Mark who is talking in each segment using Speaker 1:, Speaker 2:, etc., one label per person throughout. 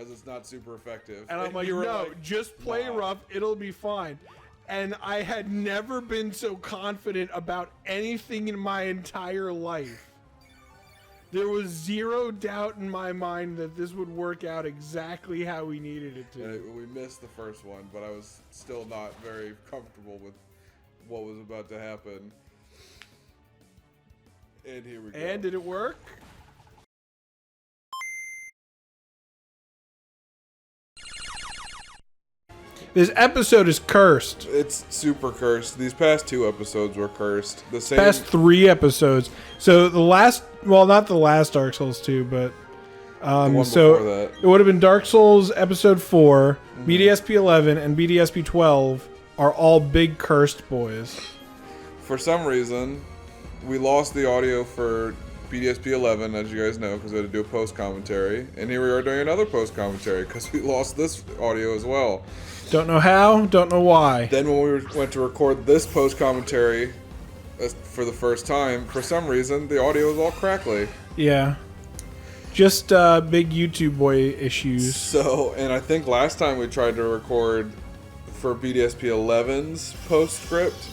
Speaker 1: because it's not super effective.
Speaker 2: And I'm like, no, just play rough. It'll be fine. And I had never been so confident about anything in my entire life. There was zero doubt in my mind that this would work out exactly how we needed it to.
Speaker 1: We missed the first one, but I was still not very comfortable with what was about to happen. And here we go.
Speaker 2: And did it work? This episode is cursed.
Speaker 1: It's super cursed. These past 2 episodes were cursed. The same
Speaker 2: past 3 episodes. So the last, well, not the last Dark Souls 2, but so
Speaker 1: that.
Speaker 2: It would have been Dark Souls episode 4, BDSP 11, and BDSP 12 are all big cursed boys.
Speaker 1: For some reason, we lost the audio for BDSP 11, as you guys know, because we had to do a post commentary, and here we are doing another post commentary because we lost this audio as well.
Speaker 2: Don't know how, don't know why.
Speaker 1: Then when we went to record this post-commentary for the first time, for some reason, the audio was all crackly.
Speaker 2: Yeah. Just big YouTube boy issues.
Speaker 1: So, and I think last time we tried to record for BDSP 11's postscript,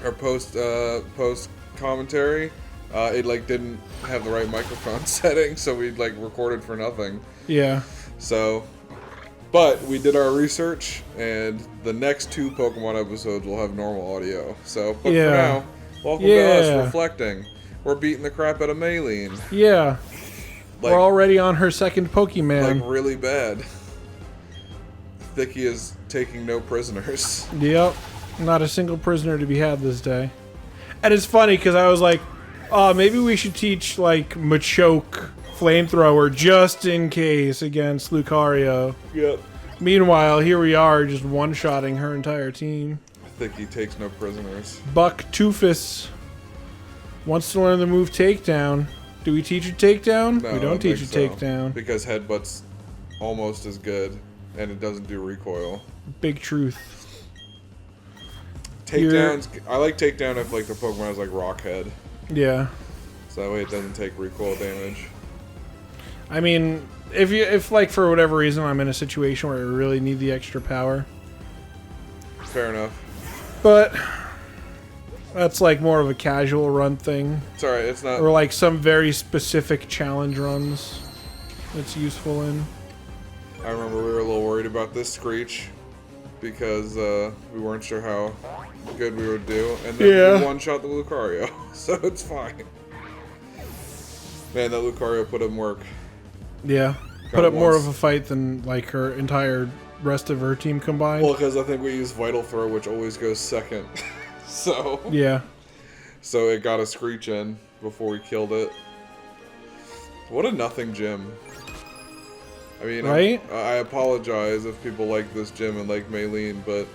Speaker 1: or post-commentary, it like didn't have the right microphone setting, so we like recorded for nothing.
Speaker 2: Yeah.
Speaker 1: So... But we did our research, and the next 2 Pokemon episodes will have normal audio. So, but for now, welcome to us reflecting. We're beating the crap out of Maylene.
Speaker 2: Yeah.
Speaker 1: Like,
Speaker 2: we're already on her second Pokemon.
Speaker 1: Like, really bad. Thicky is taking no prisoners.
Speaker 2: Yep. Not a single prisoner to be had this day. And it's funny, because I was like, oh, maybe we should teach, like, Machoke Flamethrower just in case against Lucario.
Speaker 1: Yep.
Speaker 2: Meanwhile, here we are just one-shotting her entire team.
Speaker 1: Thicky takes no prisoners.
Speaker 2: Buck Toofus wants to learn the move Takedown. Do we teach a Takedown?
Speaker 1: No,
Speaker 2: we don't teach a Takedown.
Speaker 1: Because Headbutt's almost as good, and it doesn't do recoil.
Speaker 2: Big truth.
Speaker 1: Takedowns, I like Takedown if like the Pokemon has like Rock Head.
Speaker 2: Yeah.
Speaker 1: So that way it doesn't take recoil damage.
Speaker 2: I mean, if like for whatever reason I'm in a situation where I really need the extra power.
Speaker 1: Fair enough.
Speaker 2: But that's like more of a casual run thing.
Speaker 1: It's alright, it's not...
Speaker 2: Or like some very specific challenge runs it's useful in.
Speaker 1: I remember we were a little worried about this Screech because we weren't sure how good we would do. And then we one-shot the Lucario, so it's fine. Man, that Lucario put in work.
Speaker 2: Yeah, put up more of a fight than like her entire rest of her team combined.
Speaker 1: Well, because I think we use Vital Throw, which always goes second. So
Speaker 2: yeah,
Speaker 1: so it got a Screech in before we killed it. What a nothing gym. I mean,
Speaker 2: right?
Speaker 1: I apologize if people like this gym and like Maylene, but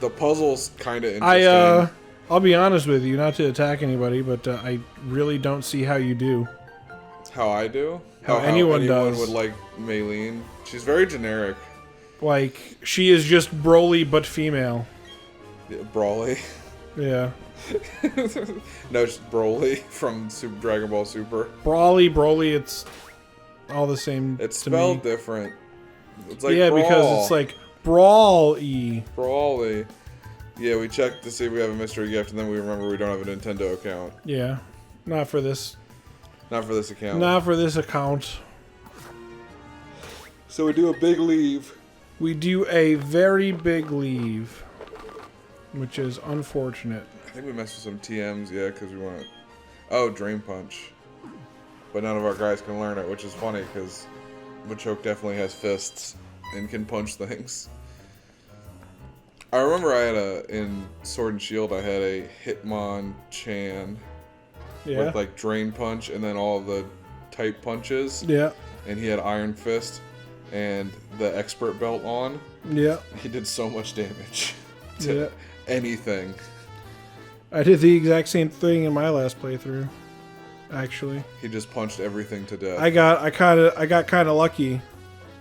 Speaker 1: the puzzle's kind of interesting.
Speaker 2: I'll be honest with you, not to attack anybody, but I really don't see how you do.
Speaker 1: How I do?
Speaker 2: How anyone does.
Speaker 1: Would like Maylene. She's very generic.
Speaker 2: Like, she is just Broly but female.
Speaker 1: Yeah, Brawly.
Speaker 2: Yeah.
Speaker 1: No, it's Broly from Dragon Ball Super.
Speaker 2: Broly, it's all the same.
Speaker 1: It's spelled different. It's like
Speaker 2: yeah,
Speaker 1: Brawl.
Speaker 2: because it's like Brawl-y.
Speaker 1: Brawly. Yeah, we checked to see if we have a mystery gift, and then we remember we don't have a Nintendo account.
Speaker 2: Yeah. Not for this.
Speaker 1: Not for this account.
Speaker 2: Not for this account.
Speaker 1: So we do a big leave.
Speaker 2: We do a very big leave. Which is unfortunate.
Speaker 1: I think we messed with some TMs, yeah, because we want... Oh, Drain Punch. But none of our guys can learn it, which is funny, because Machoke definitely has fists and can punch things. I remember I had in Sword and Shield, I had a Hitmonchan with like Drain Punch and then all the type punches.
Speaker 2: Yeah.
Speaker 1: And he had Iron Fist and the Expert Belt on.
Speaker 2: Yeah.
Speaker 1: He did so much damage to anything.
Speaker 2: I did the exact same thing in my last playthrough, actually.
Speaker 1: He just punched everything to death.
Speaker 2: I got kind of lucky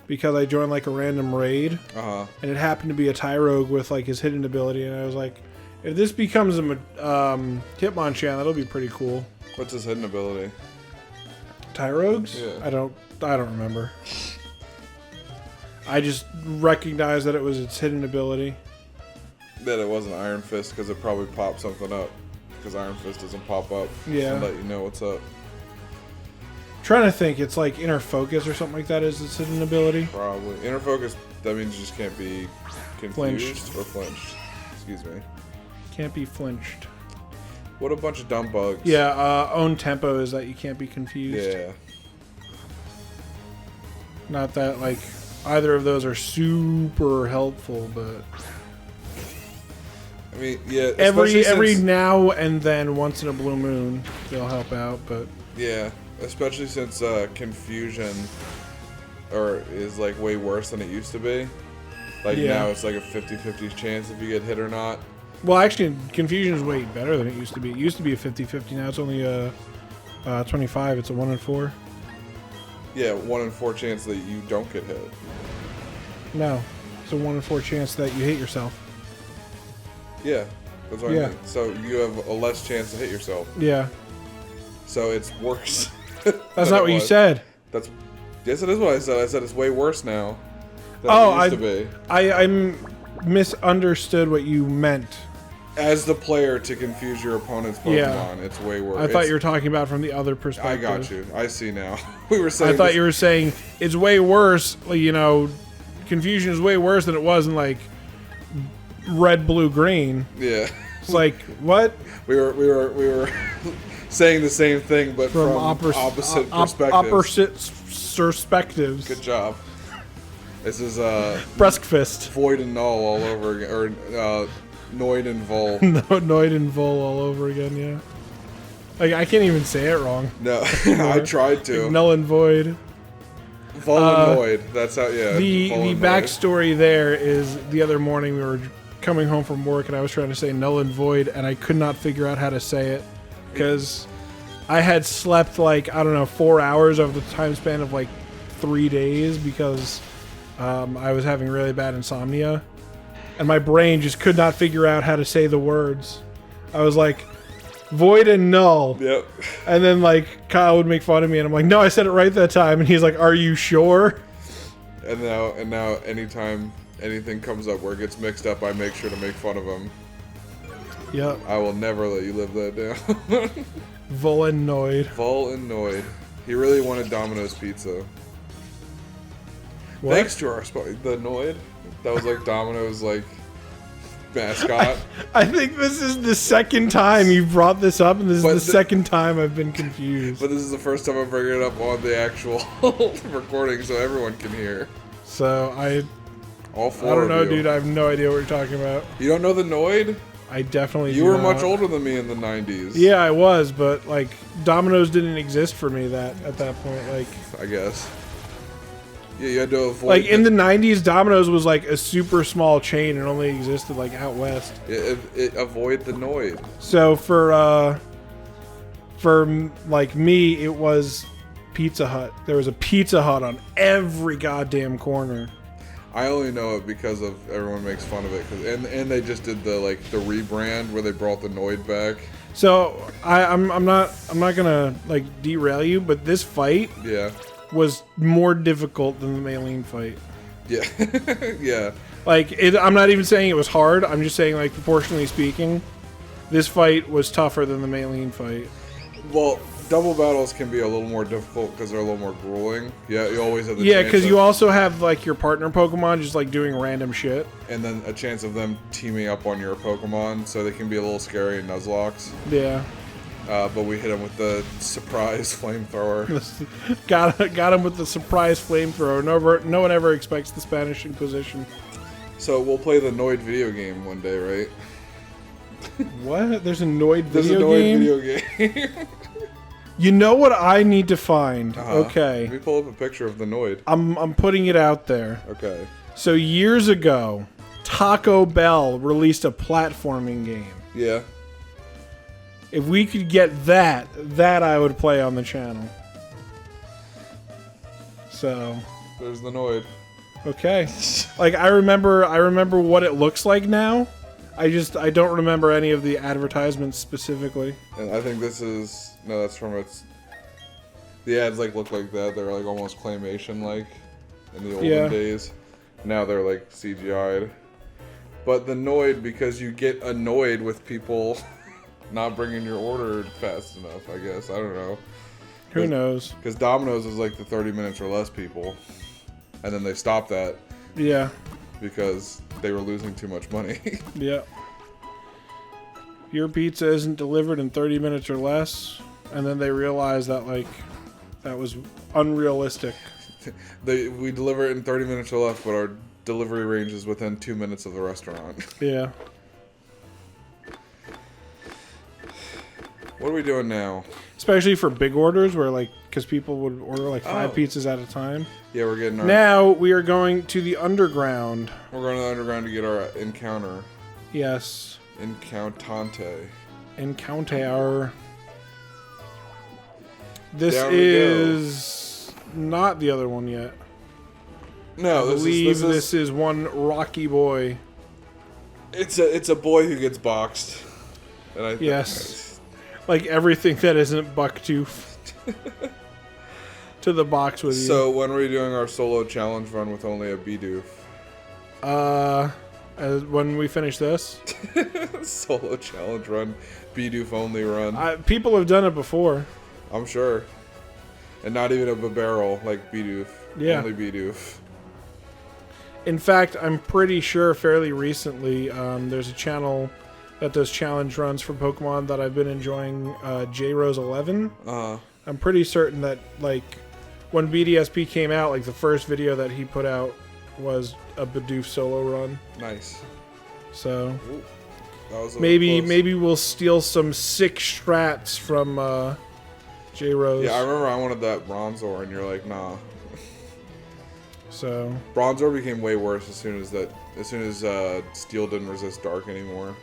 Speaker 2: because I joined like a random raid, and it happened to be a Tyrogue with like his hidden ability, and I was like, if this becomes a Hitmonchan, that'll be pretty cool.
Speaker 1: What's his hidden ability?
Speaker 2: Tyrogues?
Speaker 1: Yeah.
Speaker 2: I don't remember. I just recognized that it was its hidden ability.
Speaker 1: That it wasn't Iron Fist because it probably popped something up. Because Iron Fist doesn't pop up.
Speaker 2: Yeah.
Speaker 1: And let you know what's up.
Speaker 2: Trying to think, it's like inner focus or something like that is its hidden ability.
Speaker 1: Probably. Inner focus, that means you just can't be confused
Speaker 2: Flinched.
Speaker 1: or flinched. Excuse me.
Speaker 2: Can't be flinched.
Speaker 1: What a bunch of dumb bugs.
Speaker 2: Yeah, own tempo is that you can't be confused.
Speaker 1: Yeah.
Speaker 2: Not that, like, either of those are super helpful, but...
Speaker 1: I mean, yeah.
Speaker 2: Every now and then, once in a blue moon, they'll help out, but...
Speaker 1: Yeah, especially since confusion is like way worse than it used to be. Like now it's like a 50-50 chance if you get hit or not.
Speaker 2: Well, actually, confusion is way better than it used to be. It used to be a 50-50, now it's only a 25, it's a 1 in 4.
Speaker 1: Yeah, 1 in 4 chance that you don't get hit.
Speaker 2: No, it's a 1 in 4 chance that you hit yourself.
Speaker 1: Yeah, that's what I mean. So you have a less chance to hit yourself.
Speaker 2: Yeah.
Speaker 1: So it's worse.
Speaker 2: That's not what you said.
Speaker 1: Yes, it is what I said. I said it's way worse now than it used to be.
Speaker 2: I misunderstood what you meant.
Speaker 1: As the player to confuse your opponent's Pokemon, it's way worse.
Speaker 2: I thought you were talking about from the other perspective.
Speaker 1: I got you. I see now. We were saying.
Speaker 2: I thought you were saying it's way worse. Like, you know, confusion is way worse than it was in like red, blue, green.
Speaker 1: Yeah.
Speaker 2: It's like what?
Speaker 1: We were saying the same thing, but from opposite perspectives.
Speaker 2: Opposite perspectives.
Speaker 1: Good job. This is
Speaker 2: Breskfist.
Speaker 1: Void and Null all over again, or Noid and Vol.
Speaker 2: No, Noid and Vol all over again. Yeah. Like I can't even say it wrong.
Speaker 1: No, I tried to.
Speaker 2: Like null and void.
Speaker 1: Vol and Noid. That's how. Yeah.
Speaker 2: The backstory there is the other morning we were coming home from work and I was trying to say null and void and I could not figure out how to say it because I had slept like, I don't know, 4 hours over the time span of like 3 days because I was having really bad insomnia and my brain just could not figure out how to say the words. I was like, void and null.
Speaker 1: Yep.
Speaker 2: And then like Kyle would make fun of me and I'm like, no, I said it right that time. And he's like, are you sure?
Speaker 1: And now anytime anything comes up where it gets mixed up, I make sure to make fun of him.
Speaker 2: Yep.
Speaker 1: I will never let you live that down.
Speaker 2: Volanoid.
Speaker 1: Volanoid. He really wanted Domino's pizza.
Speaker 2: What?
Speaker 1: Thanks to the Noid. That was like Domino's like mascot.
Speaker 2: I think this is the second time you brought this up, and this is the second time I've been confused.
Speaker 1: But this is the first time I'm bringing it up on the actual recording, so everyone can hear.
Speaker 2: So
Speaker 1: all four.
Speaker 2: I don't know,
Speaker 1: of you.
Speaker 2: dude. I have no idea what you're talking about.
Speaker 1: You don't know the Noid?
Speaker 2: I definitely.
Speaker 1: You were much older than me in the 90s.
Speaker 2: Yeah, I was, but like Domino's didn't exist for me at that point. Like,
Speaker 1: I guess. Yeah, you had to avoid.
Speaker 2: Like in the 90s, Domino's was like a super small chain and only existed like out west.
Speaker 1: Avoid the Noid.
Speaker 2: So for like me, it was Pizza Hut. There was a Pizza Hut on every goddamn corner.
Speaker 1: I only know it because of everyone makes fun of it, and they just did the rebrand where they brought the Noid back.
Speaker 2: So I'm not gonna like derail you, but this fight was more difficult than the Maylene fight.
Speaker 1: Yeah, yeah.
Speaker 2: Like I'm not even saying it was hard. I'm just saying like proportionally speaking, this fight was tougher than the Maylene fight.
Speaker 1: Well, double battles can be a little more difficult because they're a little more grueling. Yeah, you always have the
Speaker 2: chance because you also have like your partner Pokemon just like doing random shit.
Speaker 1: And then a chance of them teaming up on your Pokemon, so they can be a little scary in Nuzlocks.
Speaker 2: Yeah.
Speaker 1: But we hit him with the surprise flamethrower.
Speaker 2: got him with the surprise flamethrower. No one ever expects the Spanish Inquisition.
Speaker 1: So we'll play the Noid video game one day, right?
Speaker 2: What? There's a Noid video game?
Speaker 1: There's a Noid video game.
Speaker 2: You know what I need to find? Okay.
Speaker 1: Let me pull up a picture of the Noid.
Speaker 2: I'm putting it out there.
Speaker 1: Okay.
Speaker 2: So years ago, Taco Bell released a platforming game.
Speaker 1: Yeah.
Speaker 2: If we could get that I would play on the channel. So.
Speaker 1: There's the Noid.
Speaker 2: Okay. Like I remember what it looks like now. I don't remember any of the advertisements specifically.
Speaker 1: And I think this is that's from its. The ads look like that. They're like almost claymation like in the olden days. Now they're like CGI'd. But the Noid, because you get annoyed with people not bringing your order fast enough, I guess. I don't know.
Speaker 2: Who knows?
Speaker 1: Because Domino's is like the 30 minutes or less people. And then they stopped that.
Speaker 2: Yeah.
Speaker 1: Because they were losing too much money.
Speaker 2: Yeah. Your pizza isn't delivered in 30 minutes or less. And then they realized that, like, that was unrealistic.
Speaker 1: We deliver it in 30 minutes or less, but our delivery range is within 2 minutes of the restaurant.
Speaker 2: Yeah.
Speaker 1: What are we doing now?
Speaker 2: Especially for big orders where, like, because people would order, like, 5 pizzas at a time.
Speaker 1: Yeah, we're getting our...
Speaker 2: Now we are going to the underground.
Speaker 1: We're going to the underground to get our encounter.
Speaker 2: Yes.
Speaker 1: Encountante.
Speaker 2: Encounter. This
Speaker 1: Down we
Speaker 2: is not the other one yet.
Speaker 1: No,
Speaker 2: I believe this is one Rocky Boy.
Speaker 1: It's a boy who gets boxed. And I think
Speaker 2: Yes. Like everything that isn't Bucktooth. To the box with you.
Speaker 1: So when are we doing our solo challenge run with only a Bidoof?
Speaker 2: When we finish this.
Speaker 1: Solo challenge run. Bidoof only run.
Speaker 2: People have done it before.
Speaker 1: I'm sure. And not even a barrel like Bidoof.
Speaker 2: Yeah.
Speaker 1: Only Bidoof.
Speaker 2: In fact, I'm pretty sure fairly recently there's a channel that does challenge runs for Pokemon that I've been enjoying, JRose11. I'm pretty certain that, like, when BDSP came out, like, the first video that he put out was a Bidoof solo run.
Speaker 1: Nice.
Speaker 2: So,
Speaker 1: Ooh, that was
Speaker 2: maybe we'll steal some sick strats from J-Rose.
Speaker 1: Yeah, I remember I wanted that Bronzor, and you're like, nah.
Speaker 2: So
Speaker 1: Bronzor became way worse as soon as Steel didn't resist Dark anymore.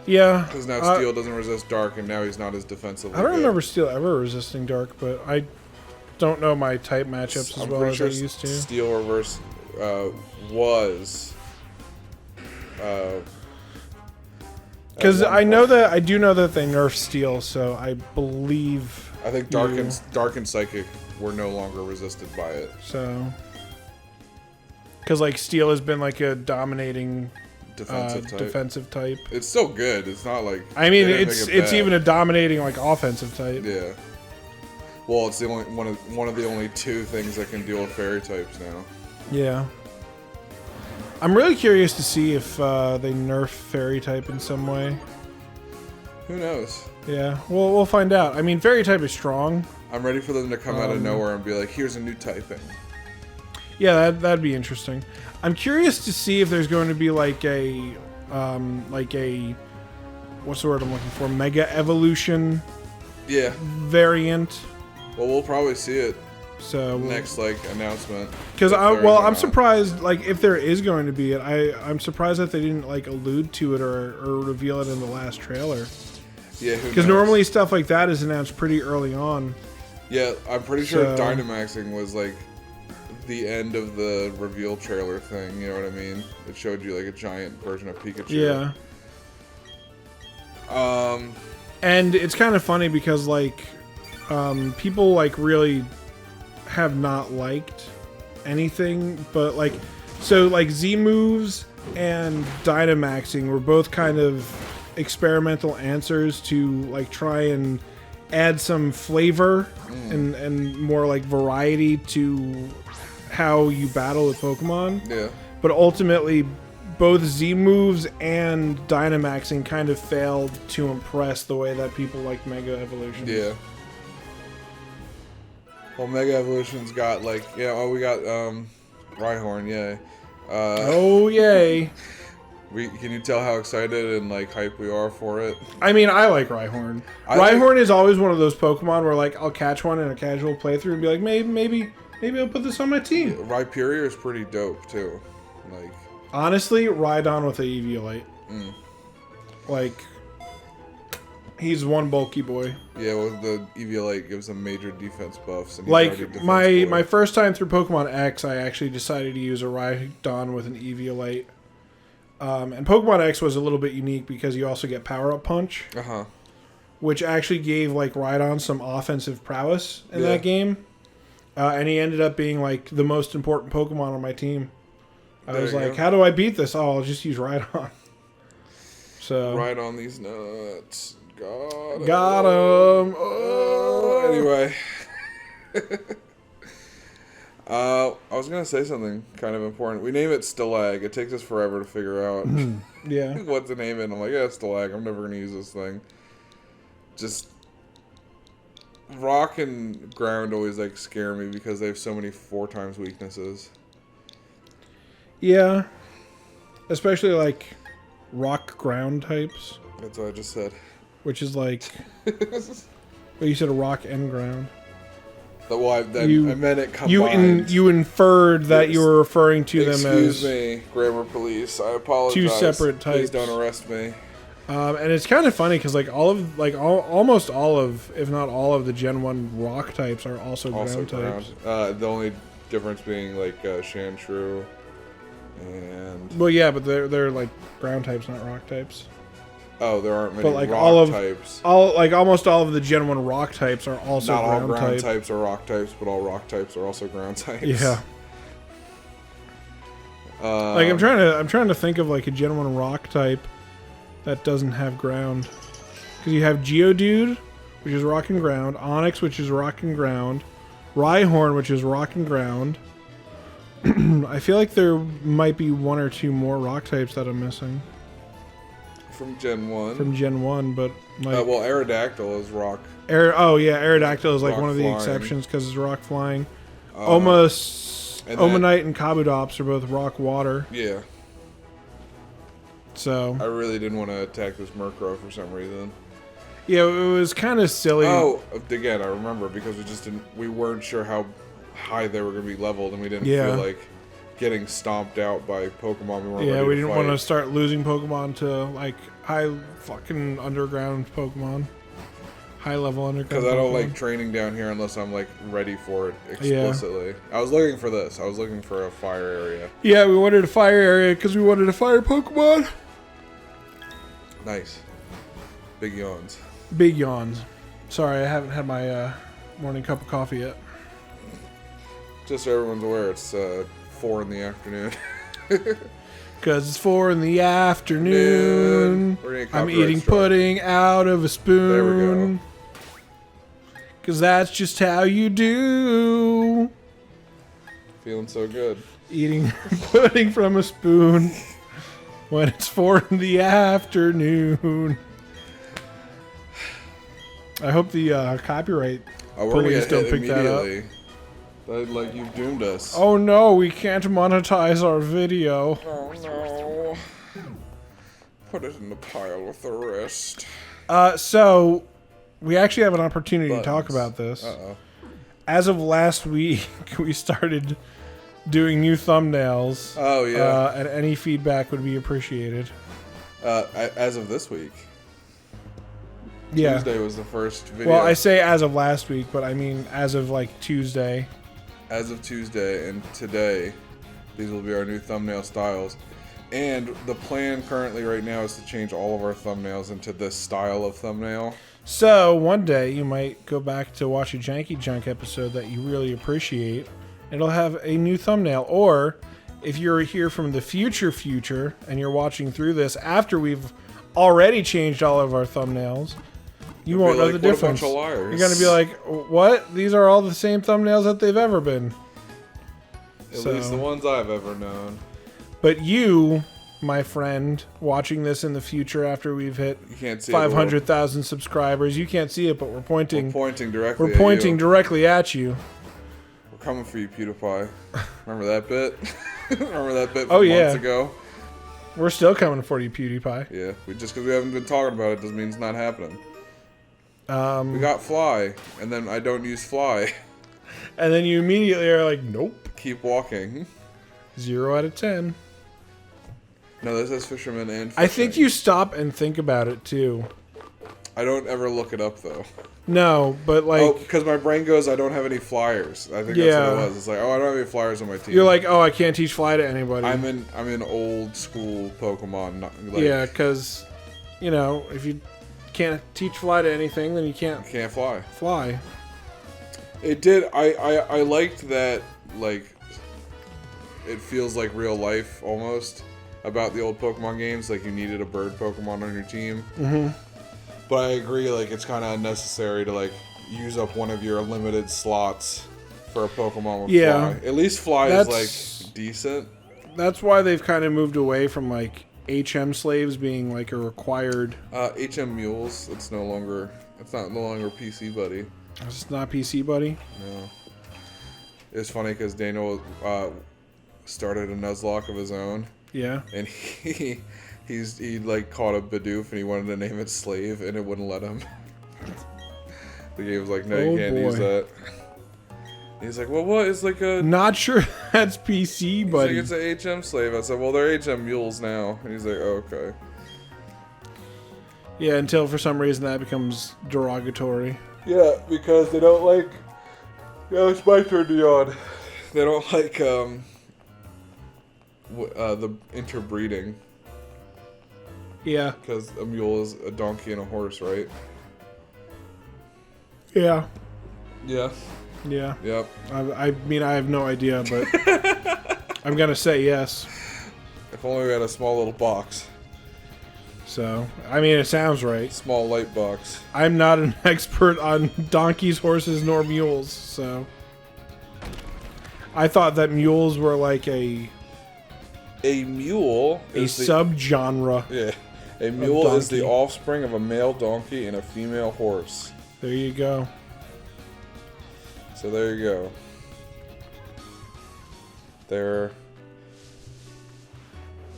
Speaker 2: yeah,
Speaker 1: Because now Steel doesn't resist Dark, and now he's not as defensively
Speaker 2: I don't
Speaker 1: good.
Speaker 2: remember Steel ever resisting Dark, but I don't know my type matchups as
Speaker 1: I'm
Speaker 2: well
Speaker 1: pretty
Speaker 2: as
Speaker 1: sure
Speaker 2: I used to.
Speaker 1: Steel reverse was.
Speaker 2: Because I do know that they nerfed Steel, so I believe.
Speaker 1: I think Dark and Psychic were no longer resisted by it.
Speaker 2: So, because like Steel has been like a dominating defensive type.
Speaker 1: It's still good. It's not like
Speaker 2: I mean, it's even a dominating like offensive type.
Speaker 1: Yeah. Well, it's the only one of the only 2 things that can deal with fairy types now.
Speaker 2: Yeah. I'm really curious to see if they nerf fairy type in some way.
Speaker 1: Who knows?
Speaker 2: Yeah, we'll find out. I mean, fairy type is strong.
Speaker 1: I'm ready for them to come out of nowhere and be like, "Here's a new typing."
Speaker 2: Yeah, that'd be interesting. I'm curious to see if there's going to be like a what's the word I'm looking for? Mega evolution.
Speaker 1: Yeah.
Speaker 2: Variant.
Speaker 1: Well, we'll probably see it.
Speaker 2: So
Speaker 1: next announcement.
Speaker 2: Because I'm surprised if there is going to be it. I'm surprised that they didn't like allude to it or reveal it in the last trailer.
Speaker 1: Yeah,
Speaker 2: because normally stuff like that is announced pretty early on.
Speaker 1: Yeah, I'm pretty sure Dynamaxing was like the end of the reveal trailer thing. You know what I mean? It showed you like a giant version of Pikachu.
Speaker 2: Yeah. And it's kind of funny because like people like really have not liked anything, but like Z moves and Dynamaxing were both kind of experimental answers to like try and add some flavor and more like variety to how you battle with Pokemon.
Speaker 1: Yeah.
Speaker 2: But ultimately both Z moves and Dynamaxing kind of failed to impress the way that people like Mega Evolutions.
Speaker 1: Yeah. Well, Mega Evolution's got like we got Rhyhorn, yay.
Speaker 2: Oh yay.
Speaker 1: Can you tell how excited and like hype we are for it?
Speaker 2: I mean, I like Rhyhorn. Rhyhorn is always one of those Pokemon where like I'll catch one in a casual playthrough and be like, maybe I'll put this on my team.
Speaker 1: Yeah, Rhyperior is pretty dope too. Like
Speaker 2: honestly, Rhydon with a Eviolite. Like he's one bulky boy.
Speaker 1: Yeah, well, the Eviolite gives him major defense buffs. And
Speaker 2: like my first time through Pokemon X, I actually decided to use a Rhydon with an Eviolite. And Pokemon X was a little bit unique because you also get Power Up Punch, which actually gave like Rhydon some offensive prowess in that game. And he ended up being like the most important Pokemon on my team. I
Speaker 1: There
Speaker 2: was
Speaker 1: you
Speaker 2: like,
Speaker 1: go.
Speaker 2: how do I beat this? Oh, I'll just use Rhydon. So
Speaker 1: Right on these nuts.
Speaker 2: got him.
Speaker 1: Anyway. I was gonna say something kind of important. We name it Stalag. It takes us forever to figure out
Speaker 2: Yeah.
Speaker 1: what to name it. I'm like, yeah, Stalag. I'm never gonna use this thing. Just rock and ground always like scare me because they have so many 4 times weaknesses.
Speaker 2: Yeah. Especially like rock ground types,
Speaker 1: That's what I just said.
Speaker 2: which is like, well, you said a rock and ground.
Speaker 1: Well, I meant it
Speaker 2: You
Speaker 1: combined.
Speaker 2: you inferred that you were referring to them
Speaker 1: Excuse
Speaker 2: as
Speaker 1: me, grammar police. I apologize.
Speaker 2: 2 separate
Speaker 1: Please
Speaker 2: types.
Speaker 1: don't arrest me.
Speaker 2: And it's kind of funny because like almost all of, if not all of the Gen 1 rock types are also ground types.
Speaker 1: The only difference being like Shandshrew and
Speaker 2: Well, yeah, but they're like ground types, not rock types.
Speaker 1: there aren't many
Speaker 2: But like
Speaker 1: rock types.
Speaker 2: almost all of the Gen 1 rock types are also
Speaker 1: Not all
Speaker 2: ground
Speaker 1: ground
Speaker 2: type.
Speaker 1: types are rock types, but all rock types are also ground types.
Speaker 2: Yeah. Like I'm trying to think of like a Gen 1 rock type that doesn't have ground. Because you have Geodude, which is rock and ground, Onyx, which is rock and ground, Rhyhorn, which is rock and ground. I feel like there might be 1 or 2 more rock types that I'm missing
Speaker 1: from Gen 1.
Speaker 2: from Gen 1, but like
Speaker 1: well, Aerodactyl is rock.
Speaker 2: Aerodactyl is like
Speaker 1: Rock
Speaker 2: one of the
Speaker 1: flying.
Speaker 2: exceptions because it's rock flying.
Speaker 1: And then-
Speaker 2: Omanite and Kabutops are both rock water.
Speaker 1: Yeah.
Speaker 2: So
Speaker 1: I really didn't want to attack this Murkrow for some reason.
Speaker 2: yeah, it was kind of silly.
Speaker 1: Oh, again, I remember because we weren't sure how high they were going to be leveled, and we didn't feel like getting stomped out by Pokemon we weren't
Speaker 2: Yeah,
Speaker 1: ready
Speaker 2: we
Speaker 1: to
Speaker 2: didn't
Speaker 1: fight.
Speaker 2: want to start losing Pokemon to like high fucking underground Pokemon, high level underground.
Speaker 1: Because I don't
Speaker 2: Pokemon.
Speaker 1: like training down here unless I'm like ready for it explicitly. I was looking for this. I was looking for a fire area.
Speaker 2: Yeah, we wanted a fire area because we wanted a fire Pokemon.
Speaker 1: Nice. Big yawns.
Speaker 2: Big yawns. Sorry, I haven't had my morning cup of coffee yet.
Speaker 1: Just so everyone's aware, it's 4 in the afternoon.
Speaker 2: Because it's 4 in the afternoon.
Speaker 1: We're gonna get
Speaker 2: I'm
Speaker 1: copyright
Speaker 2: eating
Speaker 1: strike.
Speaker 2: pudding out of a spoon.
Speaker 1: There we go.
Speaker 2: Because that's just how you do.
Speaker 1: Feeling so good.
Speaker 2: Eating pudding from a spoon when it's 4 in the afternoon. I hope the copyright
Speaker 1: Oh, we're gonna
Speaker 2: police
Speaker 1: get
Speaker 2: don't
Speaker 1: hit
Speaker 2: pick that up.
Speaker 1: immediately. Like you've doomed us.
Speaker 2: Oh no, we can't monetize our video.
Speaker 1: Oh no. Put it in the pile with the rest.
Speaker 2: So we actually have an opportunity to talk
Speaker 1: Buttons.
Speaker 2: about this.
Speaker 1: Uh-oh.
Speaker 2: As of last week, we started doing new thumbnails.
Speaker 1: Oh, yeah.
Speaker 2: And any feedback would be appreciated.
Speaker 1: As of this week.
Speaker 2: Yeah.
Speaker 1: Tuesday was the first video.
Speaker 2: Well, I say as of last week, but I mean as of like Tuesday.
Speaker 1: As of Tuesday and today, these will be our new thumbnail styles. And the plan currently right now is to change all of our thumbnails into this style of thumbnail.
Speaker 2: So one day you might go back to watch a Janky Junk episode that you really appreciate. It'll have a new thumbnail. Or if you're here from the future and you're watching through this after we've already changed all of our thumbnails, you won't know the difference.
Speaker 1: What a bunch of liars.
Speaker 2: You're gonna be like, what? These are all the same thumbnails that they've ever been.
Speaker 1: At least the ones I've ever known.
Speaker 2: But you, my friend, watching this in the future after we've hit
Speaker 1: You can't see it, but
Speaker 2: 500,000 subscribers, you can't see it, but we're pointing.
Speaker 1: We're pointing directly.
Speaker 2: We're pointing
Speaker 1: at you.
Speaker 2: directly at you.
Speaker 1: We're coming for you, PewDiePie. Remember that bit? Remember that bit
Speaker 2: Oh,
Speaker 1: from
Speaker 2: yeah.
Speaker 1: months ago?
Speaker 2: We're still coming for you, PewDiePie.
Speaker 1: Yeah. Just because we haven't been talking about it doesn't mean it's not happening. We got Fly, and then I don't use Fly.
Speaker 2: And then you immediately are like, nope.
Speaker 1: Keep walking.
Speaker 2: 0 out of 10.
Speaker 1: No, this says Fisherman and
Speaker 2: I think
Speaker 1: fishing.
Speaker 2: you stop and think about it too.
Speaker 1: I don't ever look it up, though.
Speaker 2: No, but like,
Speaker 1: Oh, because my brain goes, I don't have any flyers. I think that's
Speaker 2: Yeah.
Speaker 1: what it was. It's like, oh, I don't have any flyers on my team.
Speaker 2: you're like, oh, I can't teach fly to anybody.
Speaker 1: I'm in old school Pokemon. Like,
Speaker 2: Yeah, because, you know, if you can't teach fly to anything, then you can't
Speaker 1: Can't fly.
Speaker 2: fly.
Speaker 1: It did. I liked that, like, it feels like real life almost about the old Pokemon games. Like, you needed a bird Pokemon on your team.
Speaker 2: Mm-hmm.
Speaker 1: But I agree, like, it's kind of unnecessary to, like, use up one of your limited slots for a Pokemon with Fly. At least Fly is, like, decent. That's
Speaker 2: why they've kind of moved away from, like, HM slaves being, like, a required...
Speaker 1: HM mules, it's no longer PC Buddy.
Speaker 2: It's not PC Buddy?
Speaker 1: No. It's funny because Daniel started a Nuzlocke of his own.
Speaker 2: Yeah.
Speaker 1: And he like caught a Bidoof and he wanted to name it Slave and it wouldn't let him. The game was like, no, you can't use that. He's like, well, what? It's like a...
Speaker 2: Not sure that's PC, but...
Speaker 1: He's like, it's a HM Slave. I said, well, they're HM Mules now. And he's like, oh, okay.
Speaker 2: Yeah, until for some reason that becomes derogatory.
Speaker 1: Yeah, because they don't like... Yeah, it's my turn to yawn. They don't like, the interbreeding.
Speaker 2: Yeah.
Speaker 1: Because a mule is a donkey and a horse, right?
Speaker 2: Yeah.
Speaker 1: Yeah.
Speaker 2: Yeah.
Speaker 1: Yep.
Speaker 2: I mean, I have no idea, but I'm gonna say yes.
Speaker 1: If only we had a small little box.
Speaker 2: So, I mean, it sounds right.
Speaker 1: Small light box.
Speaker 2: I'm not an expert on donkeys, horses, nor mules, so... I thought that mules were like a
Speaker 1: mule
Speaker 2: is a subgenre.
Speaker 1: Yeah. A mule is the offspring of a male donkey and a female horse.
Speaker 2: There you go.
Speaker 1: So there you go. There.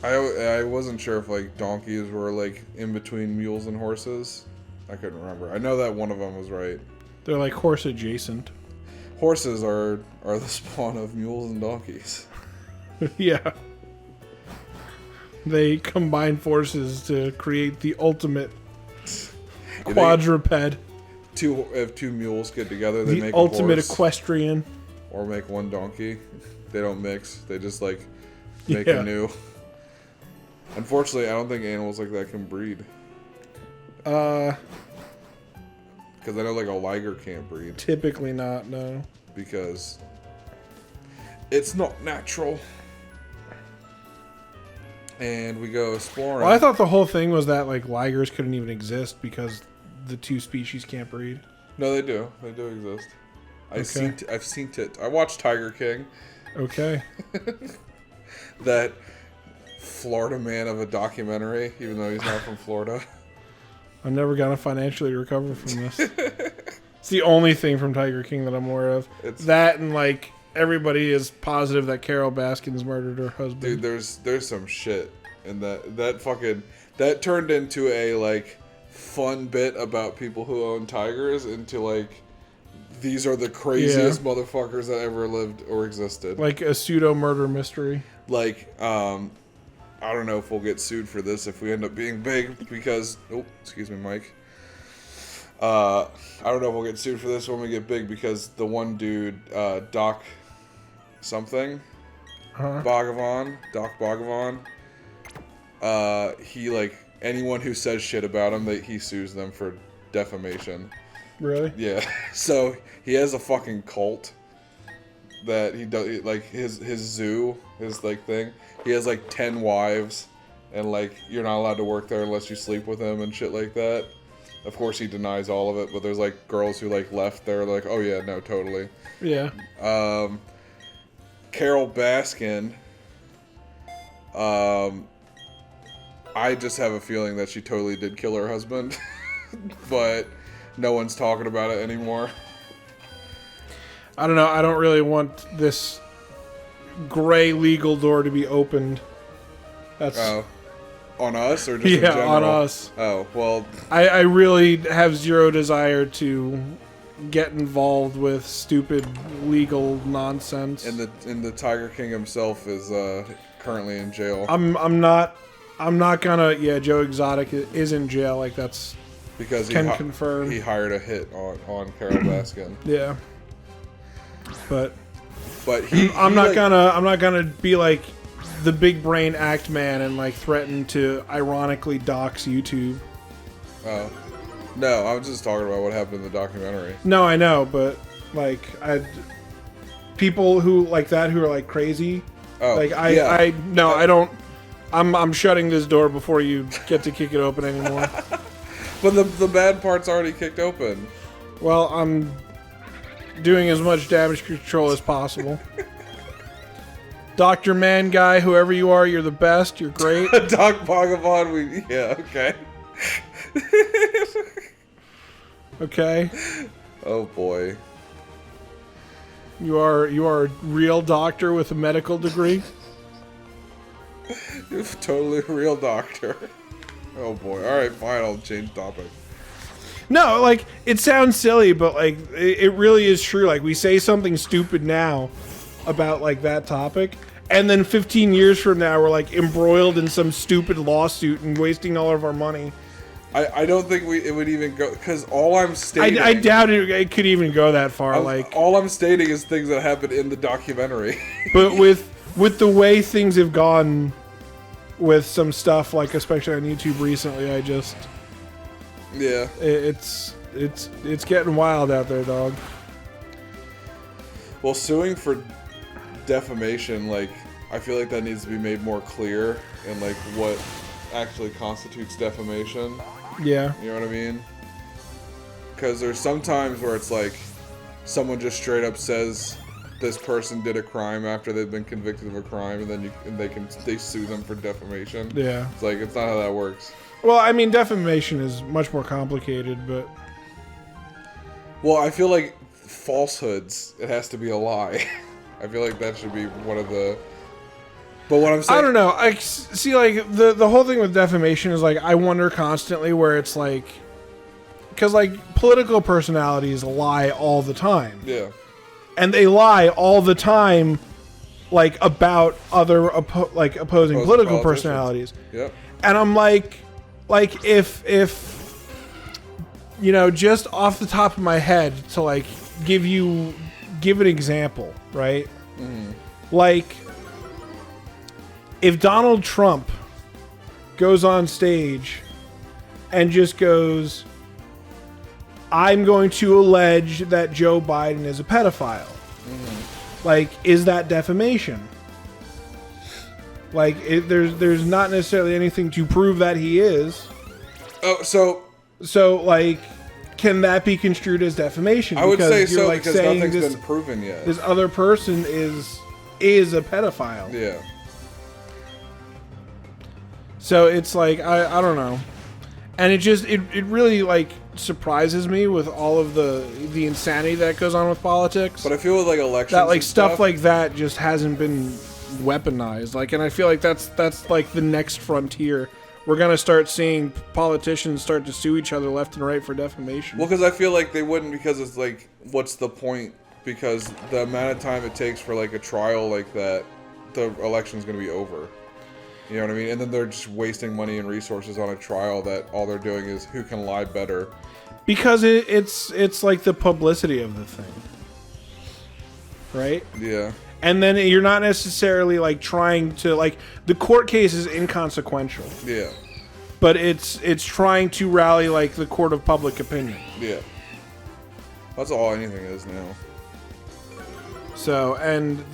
Speaker 1: I wasn't sure if like donkeys were like in between mules and horses. I couldn't remember. I know that one of them was right.
Speaker 2: They're like horse adjacent.
Speaker 1: Horses are the spawn of mules and donkeys.
Speaker 2: Yeah. They combine forces to create the ultimate quadruped.
Speaker 1: If two mules get together, they make
Speaker 2: the ultimate
Speaker 1: a horse,
Speaker 2: equestrian.
Speaker 1: Or make one donkey. They don't mix. They just like make a new. Unfortunately, I don't think animals like that can breed. Because I know like a liger can't breed.
Speaker 2: Typically not, no.
Speaker 1: Because it's not natural. And we go exploring.
Speaker 2: Well, I thought the whole thing was that like ligers couldn't even exist because the two species can't breed.
Speaker 1: No, they do. They do exist. I've seen it. I watched Tiger King.
Speaker 2: Okay.
Speaker 1: That Florida man of a documentary, even though he's not from Florida.
Speaker 2: I'm never gonna financially recover from this. It's the only thing from Tiger King that I'm aware of. It's that and like everybody is positive that Carol Baskin's murdered her husband.
Speaker 1: Dude, there's some shit in that turned into a like fun bit about people who own tigers into like these are the craziest motherfuckers that ever lived or existed.
Speaker 2: Like a pseudo murder mystery.
Speaker 1: Like I don't know if we'll get sued for this if we end up being big because excuse me, Mike. I don't know if we'll get sued for this when we get big because the one dude, Doc something, Bhagavan, he like anyone who says shit about him, he sues them for defamation.
Speaker 2: Really?
Speaker 1: Yeah. So he has a fucking cult that he does, like his zoo, his like thing. He has like 10 wives, and like you're not allowed to work there unless you sleep with him and shit like that. Of course, he denies all of it, but there's like girls who like left there, like, oh yeah, no, totally.
Speaker 2: Yeah.
Speaker 1: Carol Baskin. I just have a feeling that she totally did kill her husband, but no one's talking about it anymore.
Speaker 2: I don't know. I don't really want this gray legal door to be opened. That's
Speaker 1: on us or just in general?
Speaker 2: On us.
Speaker 1: Oh well.
Speaker 2: I really have zero desire to get involved with stupid legal nonsense.
Speaker 1: And the Tiger King himself is currently in jail.
Speaker 2: I'm not gonna. Yeah, Joe Exotic is in jail. Like that's
Speaker 1: because
Speaker 2: confirm
Speaker 1: he hired a hit on Carol Baskin.
Speaker 2: Yeah. But
Speaker 1: I'm
Speaker 2: not gonna be like the big brain act man and like threaten to ironically dox YouTube.
Speaker 1: Oh. No, I was just talking about what happened in the documentary.
Speaker 2: No, I know, but Like, people who like that who are like crazy.
Speaker 1: Oh,
Speaker 2: Like
Speaker 1: yeah.
Speaker 2: I don't. I'm shutting this door before you get to kick it open anymore.
Speaker 1: But the bad part's already kicked open.
Speaker 2: Well, I'm doing as much damage control as possible. Dr. Man Guy, whoever you are, you're the best. You're great.
Speaker 1: Doc Bhagavan, yeah, okay.
Speaker 2: Okay.
Speaker 1: Oh boy.
Speaker 2: You are a real doctor with a medical degree.
Speaker 1: You're totally a real doctor. Oh boy. Alright, fine, I'll change topic.
Speaker 2: No, like, it sounds silly, but like it really is true. Like, we say something stupid now about like that topic, and then 15 years from now we're like embroiled in some stupid lawsuit and wasting all of our money.
Speaker 1: I don't think it would even go, because all I'm stating...
Speaker 2: I doubt it could even go that far. Like,
Speaker 1: all I'm stating is things that happened in the documentary.
Speaker 2: but with the way things have gone with some stuff, like especially on YouTube recently, I just...
Speaker 1: Yeah.
Speaker 2: It's getting wild out there, dog.
Speaker 1: Well, suing for defamation, like, I feel like that needs to be made more clear in, like, what actually constitutes defamation.
Speaker 2: Yeah.
Speaker 1: You know what I mean? Because there's some times where it's like, someone just straight up says this person did a crime after they've been convicted of a crime, and then they sue them for defamation.
Speaker 2: Yeah.
Speaker 1: It's like, it's not how that works.
Speaker 2: Well, I mean, defamation is much more complicated, but...
Speaker 1: Well, I feel like falsehoods, it has to be a lie. I feel like that should be one of the... But what I'm saying...
Speaker 2: I don't know. I see, like, the whole thing with defamation is, like, I wonder constantly where it's, like... Because, like, political personalities lie all the time.
Speaker 1: Yeah.
Speaker 2: And they lie all the time, like, about other, opposing political personalities.
Speaker 1: Yep.
Speaker 2: And I'm like, if you know, just off the top of my head to, like, give an example, right?
Speaker 1: Mm.
Speaker 2: Like, if Donald Trump goes on stage and just goes, I'm going to allege that Joe Biden is a pedophile. Mm-hmm. Like, is that defamation? Like, there's not necessarily anything to prove that he is.
Speaker 1: Oh, so
Speaker 2: like, can that be construed as defamation?
Speaker 1: I would say
Speaker 2: you're,
Speaker 1: so,
Speaker 2: like,
Speaker 1: because
Speaker 2: saying
Speaker 1: nothing's been proven yet.
Speaker 2: This other person is a pedophile.
Speaker 1: Yeah.
Speaker 2: So it's like, I don't know. And it really, like, surprises me with all of the insanity that goes on with politics.
Speaker 1: But I feel with, like, elections
Speaker 2: that, like,
Speaker 1: and
Speaker 2: stuff like that just hasn't been weaponized. Like, and I feel like that's like the next frontier. We're gonna start seeing politicians start to sue each other left and right for defamation.
Speaker 1: Well, because I feel like they wouldn't, because it's like, what's the point? Because the amount of time it takes for, like, a trial like that, the election's gonna be over. You know what I mean? And then they're just wasting money and resources on a trial that all they're doing is who can lie better.
Speaker 2: Because it's like the publicity of the thing, right?
Speaker 1: Yeah.
Speaker 2: And then you're not necessarily, like, trying to, like, the court case is inconsequential.
Speaker 1: Yeah.
Speaker 2: But it's trying to rally, like, the court of public opinion.
Speaker 1: Yeah. That's all anything is now.
Speaker 2: So, and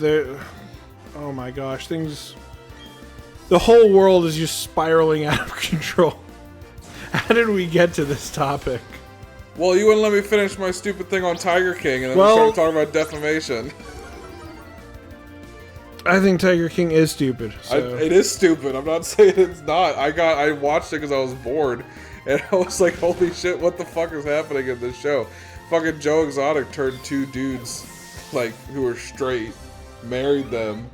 Speaker 2: oh my gosh, the whole world is just spiraling out of control. How did we get to this topic?
Speaker 1: Well, you wouldn't let me finish my stupid thing on Tiger King, and then we started talking about defamation.
Speaker 2: I think Tiger King is stupid. So.
Speaker 1: It is stupid. I'm not saying it's not. I watched it because I was bored, and I was like, holy shit, what the fuck is happening in this show? Fucking Joe Exotic turned two dudes, like, who were straight, married them,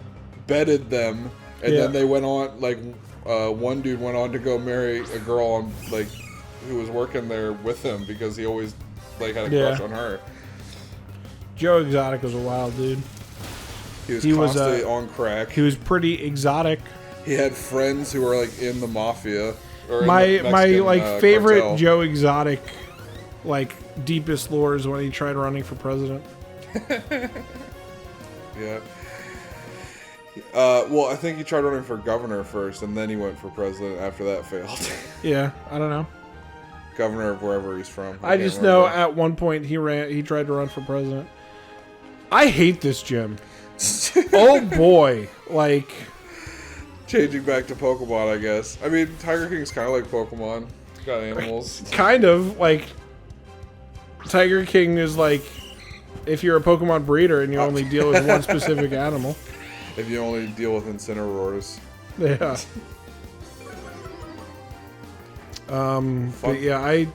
Speaker 1: bedded them, and then they went on, like, one dude went on to go marry a girl on, like, who was working there with him because he always, like, had a crush on her.
Speaker 2: Joe Exotic was a wild dude.
Speaker 1: He was constantly on crack.
Speaker 2: He was pretty exotic.
Speaker 1: He had friends who were, like, in the mafia. Or
Speaker 2: my
Speaker 1: in the Mexican,
Speaker 2: like, favorite
Speaker 1: cartel.
Speaker 2: Joe Exotic, like, deepest lore is when he tried running for president.
Speaker 1: Yeah. Well, I think he tried running for governor first, and then he went for president after that failed.
Speaker 2: Yeah, I don't know.
Speaker 1: Governor of wherever he's from.
Speaker 2: I just know at one point he tried to run for president. I hate this gym. Oh boy, like
Speaker 1: Changing back to Pokemon, I guess. I mean, Tiger King's kind of like Pokemon. It's got animals.
Speaker 2: kind of like Tiger King is like if you're a Pokemon breeder and you only deal with one specific animal.
Speaker 1: If you only deal with Incineroars.
Speaker 2: Yeah. But yeah,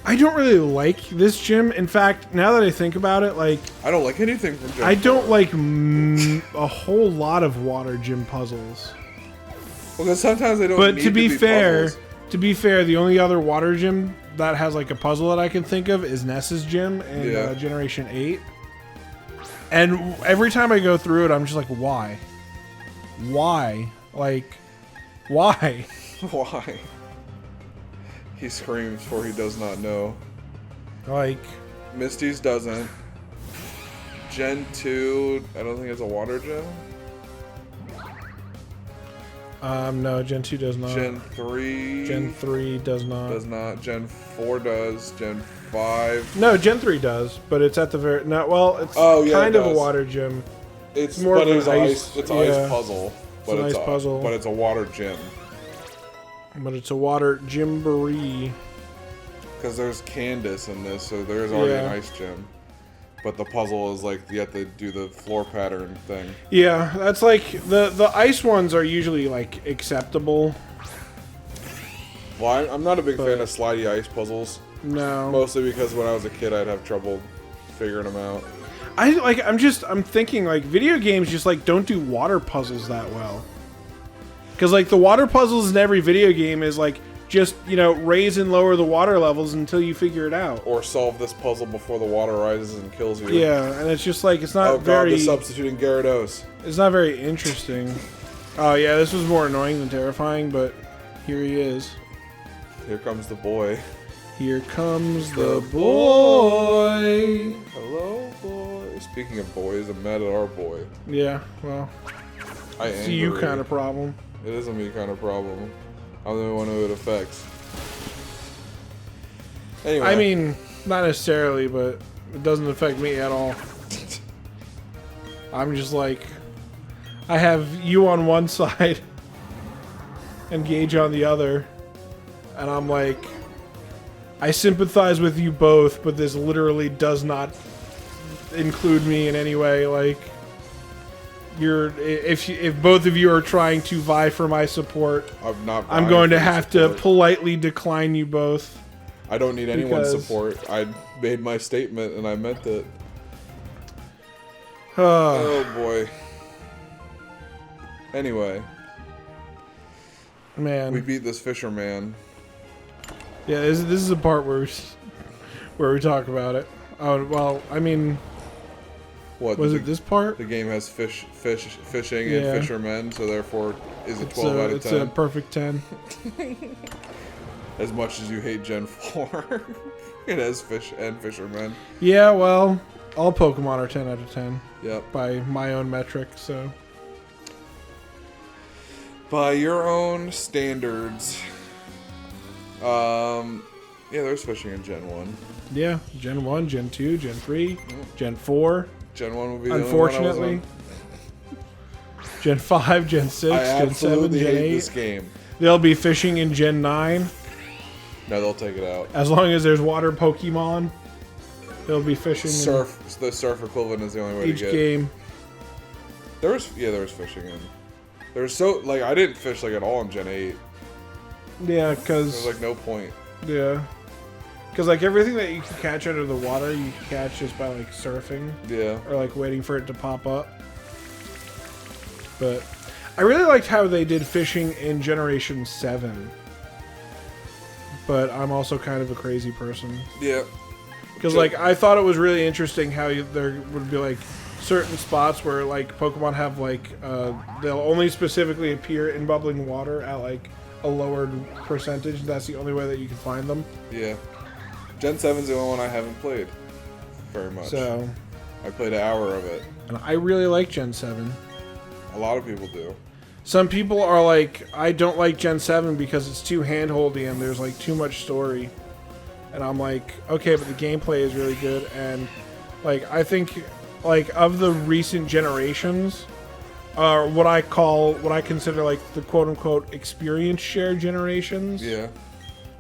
Speaker 2: I don't really like this gym. In fact, now that I think about it, like
Speaker 1: I don't like anything from Gym
Speaker 2: I don't
Speaker 1: 4.
Speaker 2: like a whole lot of water gym puzzles.
Speaker 1: Well, because sometimes they don't.
Speaker 2: But
Speaker 1: need
Speaker 2: to be
Speaker 1: puzzles.
Speaker 2: fair, the only other water gym that has like a puzzle that I can think of is Ness's gym in Generation 8. And every time I go through it, I'm just like, why? Why? Like, why?
Speaker 1: Why? He screams for he does not know.
Speaker 2: Like,
Speaker 1: Misty's doesn't. Gen 2, I don't think it's a water gym.
Speaker 2: no, Gen 2 does not.
Speaker 1: Gen 3.
Speaker 2: Gen 3 does not.
Speaker 1: Does not. Gen 4 does. Gen 5.
Speaker 2: No, Gen 3 does, but it's at the very no. Well, it's kind of a water gym.
Speaker 1: It's
Speaker 2: more
Speaker 1: but
Speaker 2: of
Speaker 1: it's
Speaker 2: an
Speaker 1: ice. It's an
Speaker 2: yeah.
Speaker 1: ice puzzle. But
Speaker 2: It's an ice puzzle.
Speaker 1: But it's a water gym.
Speaker 2: But it's a water gymboree.
Speaker 1: Because there's Candace in this, so there's already an
Speaker 2: Yeah.
Speaker 1: ice gym. But the puzzle is like you have to do the floor pattern thing.
Speaker 2: Yeah, that's like the ice ones are usually like acceptable.
Speaker 1: Well, I'm not a big fan of slidey ice puzzles.
Speaker 2: No.
Speaker 1: Mostly because when I was a kid, I'd have trouble figuring them out.
Speaker 2: I'm thinking like video games just like don't do water puzzles that well. Cause like the water puzzles in every video game is like just, you know, raise and lower the water levels until you figure it out.
Speaker 1: Or solve this puzzle before the water rises and kills you.
Speaker 2: Yeah, and it's just like it's not
Speaker 1: Oh god,
Speaker 2: very
Speaker 1: the substituting Gyarados.
Speaker 2: it's not very interesting. Oh yeah, this was more annoying than terrifying, but here he is.
Speaker 1: Here comes the boy.
Speaker 2: Here comes the boy.
Speaker 1: Hello, boy. Speaking of boys, I'm mad at our boy.
Speaker 2: Yeah, well, it's a you kind of problem.
Speaker 1: It is a me kind of problem. I'm the only one who it affects. Anyway.
Speaker 2: I mean, not necessarily, but it doesn't affect me at all. I'm just like, I have you on one side and Gage on the other, and I'm like, I sympathize with you both, but this literally does not include me in any way. Like, if both of you are trying to vie for my support, I'm going to have to politely decline you both.
Speaker 1: I don't need anyone's support. I made my statement and I meant it. Oh boy. Anyway.
Speaker 2: Man.
Speaker 1: We beat this fisherman.
Speaker 2: Yeah, this is the part where we talk about it. Oh, well, I mean...
Speaker 1: What,
Speaker 2: was it this part?
Speaker 1: The game has fishing and fishermen, so therefore is a 12 out of 10.
Speaker 2: It's a perfect 10.
Speaker 1: As much as you hate Gen 4, it has fish and fishermen.
Speaker 2: Yeah, well, all Pokemon are 10 out of 10.
Speaker 1: Yep.
Speaker 2: By my own metric, so.
Speaker 1: By your own standards. Yeah, there's fishing in Gen 1.
Speaker 2: Yeah, Gen 1, Gen 2, Gen 3, Gen 4.
Speaker 1: Gen 1 will be the
Speaker 2: unfortunately.
Speaker 1: only one I was on.
Speaker 2: Gen 5, Gen 6, Gen 7, Gen 8.
Speaker 1: This game.
Speaker 2: They'll be fishing in Gen 9.
Speaker 1: No, they'll take it out.
Speaker 2: As long as there's water Pokemon, they'll be fishing.
Speaker 1: The surf equivalent is the only way to get.
Speaker 2: Each game.
Speaker 1: There was fishing in. There's I didn't fish like at all in Gen 8.
Speaker 2: Yeah, because
Speaker 1: there's like no point.
Speaker 2: Yeah. Because like everything that you can catch under the water, you can catch just by like surfing.
Speaker 1: Yeah.
Speaker 2: Or like waiting for it to pop up. But I really liked how they did fishing in Generation 7. But I'm also kind of a crazy person.
Speaker 1: Yeah.
Speaker 2: Because like I thought it was really interesting how there would be like certain spots where like Pokemon have like they'll only specifically appear in bubbling water at like a lowered percentage. That's the only way that you can find them.
Speaker 1: Yeah. Gen 7's the only one I haven't played very much.
Speaker 2: So
Speaker 1: I played an hour of it.
Speaker 2: And I really like Gen 7.
Speaker 1: A lot of people do.
Speaker 2: Some people are like, I don't like Gen 7 because it's too handholdy and there's like too much story. And I'm like, okay, but the gameplay is really good. And Like, I think, like, of the recent generations, what I consider, like, the quote-unquote experience share generations.
Speaker 1: Yeah.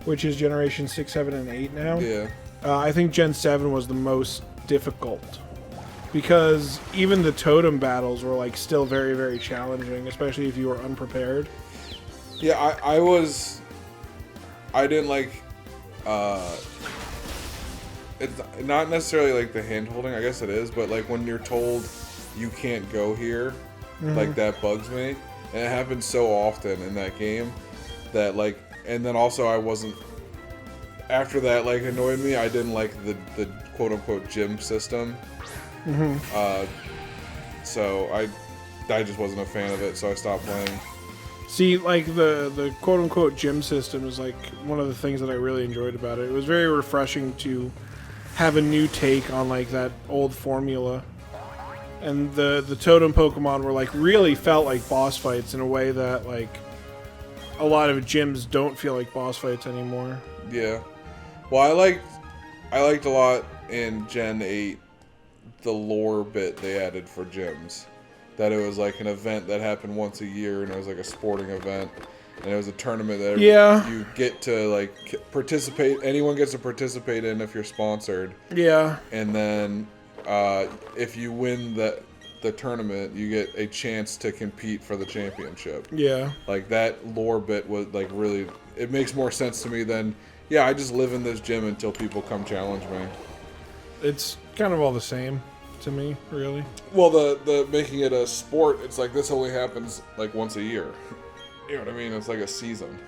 Speaker 2: Which is generation 6, 7, and 8 now.
Speaker 1: Yeah.
Speaker 2: I think Gen 7 was the most difficult. Because even the totem battles were, like, still very, very challenging, especially if you were unprepared.
Speaker 1: Yeah, I didn't like, it's not necessarily like the hand holding, I guess it is, but like when you're told you can't go here, like that bugs me. And it happens so often in that game that like, and then also I wasn't, after that like annoyed me, I didn't like the quote unquote gym system. So I just wasn't a fan of it, so I stopped playing.
Speaker 2: See, like, the quote-unquote gym system is, like, one of the things that I really enjoyed about it. It was very refreshing to have a new take on, like, that old formula. And the totem Pokemon were, like, really felt like boss fights in a way that, like, a lot of gyms don't feel like boss fights anymore.
Speaker 1: Yeah. Well, I liked a lot in Gen 8 the lore bit they added for gyms. That it was like an event that happened once a year, and it was like a sporting event, and it was a tournament that you get to like participate. Anyone gets to participate in if you're sponsored.
Speaker 2: Yeah.
Speaker 1: And then if you win the tournament, you get a chance to compete for the championship.
Speaker 2: Yeah.
Speaker 1: Like that lore bit was like really. It makes more sense to me than I just live in this gym until people come challenge me.
Speaker 2: It's kind of all the same to me, really.
Speaker 1: Well, the making it a sport, it's like this only happens like once a year. You know what I mean? It's like a season.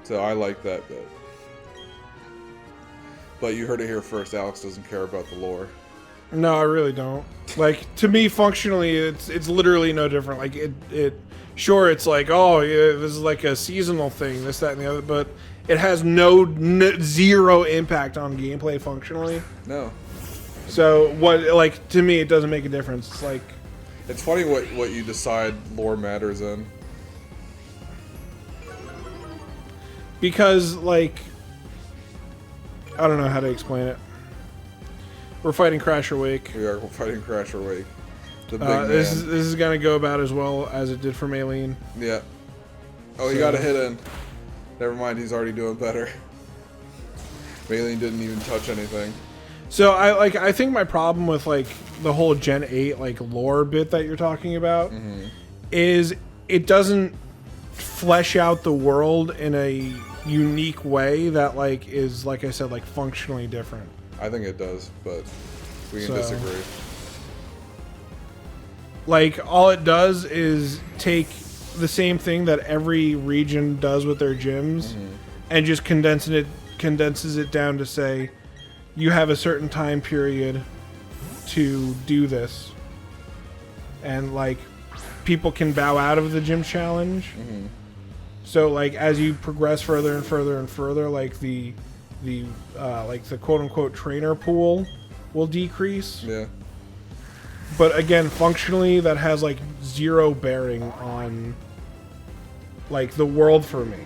Speaker 1: So I like that bit. But you heard it here first. Alex doesn't care about the lore.
Speaker 2: No, I really don't. Like, to me, functionally, it's literally no different. Like, sure, it's like, oh, yeah, this is like a seasonal thing, this, that, and the other, but it has zero impact on gameplay functionally.
Speaker 1: No.
Speaker 2: So like, to me, it doesn't make a difference. It's like,
Speaker 1: it's funny what you decide lore matters in.
Speaker 2: Because, like, I don't know how to explain it. We're fighting Crash or Wake.
Speaker 1: We're fighting Crash or Wake. The big
Speaker 2: this
Speaker 1: man.
Speaker 2: This is gonna go about as well as it did for Maylene.
Speaker 1: Yeah. Oh, he got a hit in. Never mind, he's already doing better. Maylene didn't even touch anything.
Speaker 2: So I think my problem with like the whole Gen 8 like lore bit that you're talking about is it doesn't flesh out the world in a unique way that like is, like I said, like functionally different.
Speaker 1: I think it does, but we can disagree.
Speaker 2: Like, all it does is take the same thing that every region does with their gyms and just condenses it down to say you have a certain time period to do this, and like people can bow out of the gym challenge. So like as you progress further and further and further, like the quote unquote trainer pool will decrease.
Speaker 1: Yeah.
Speaker 2: But again, functionally, that has like zero bearing on like the world for me.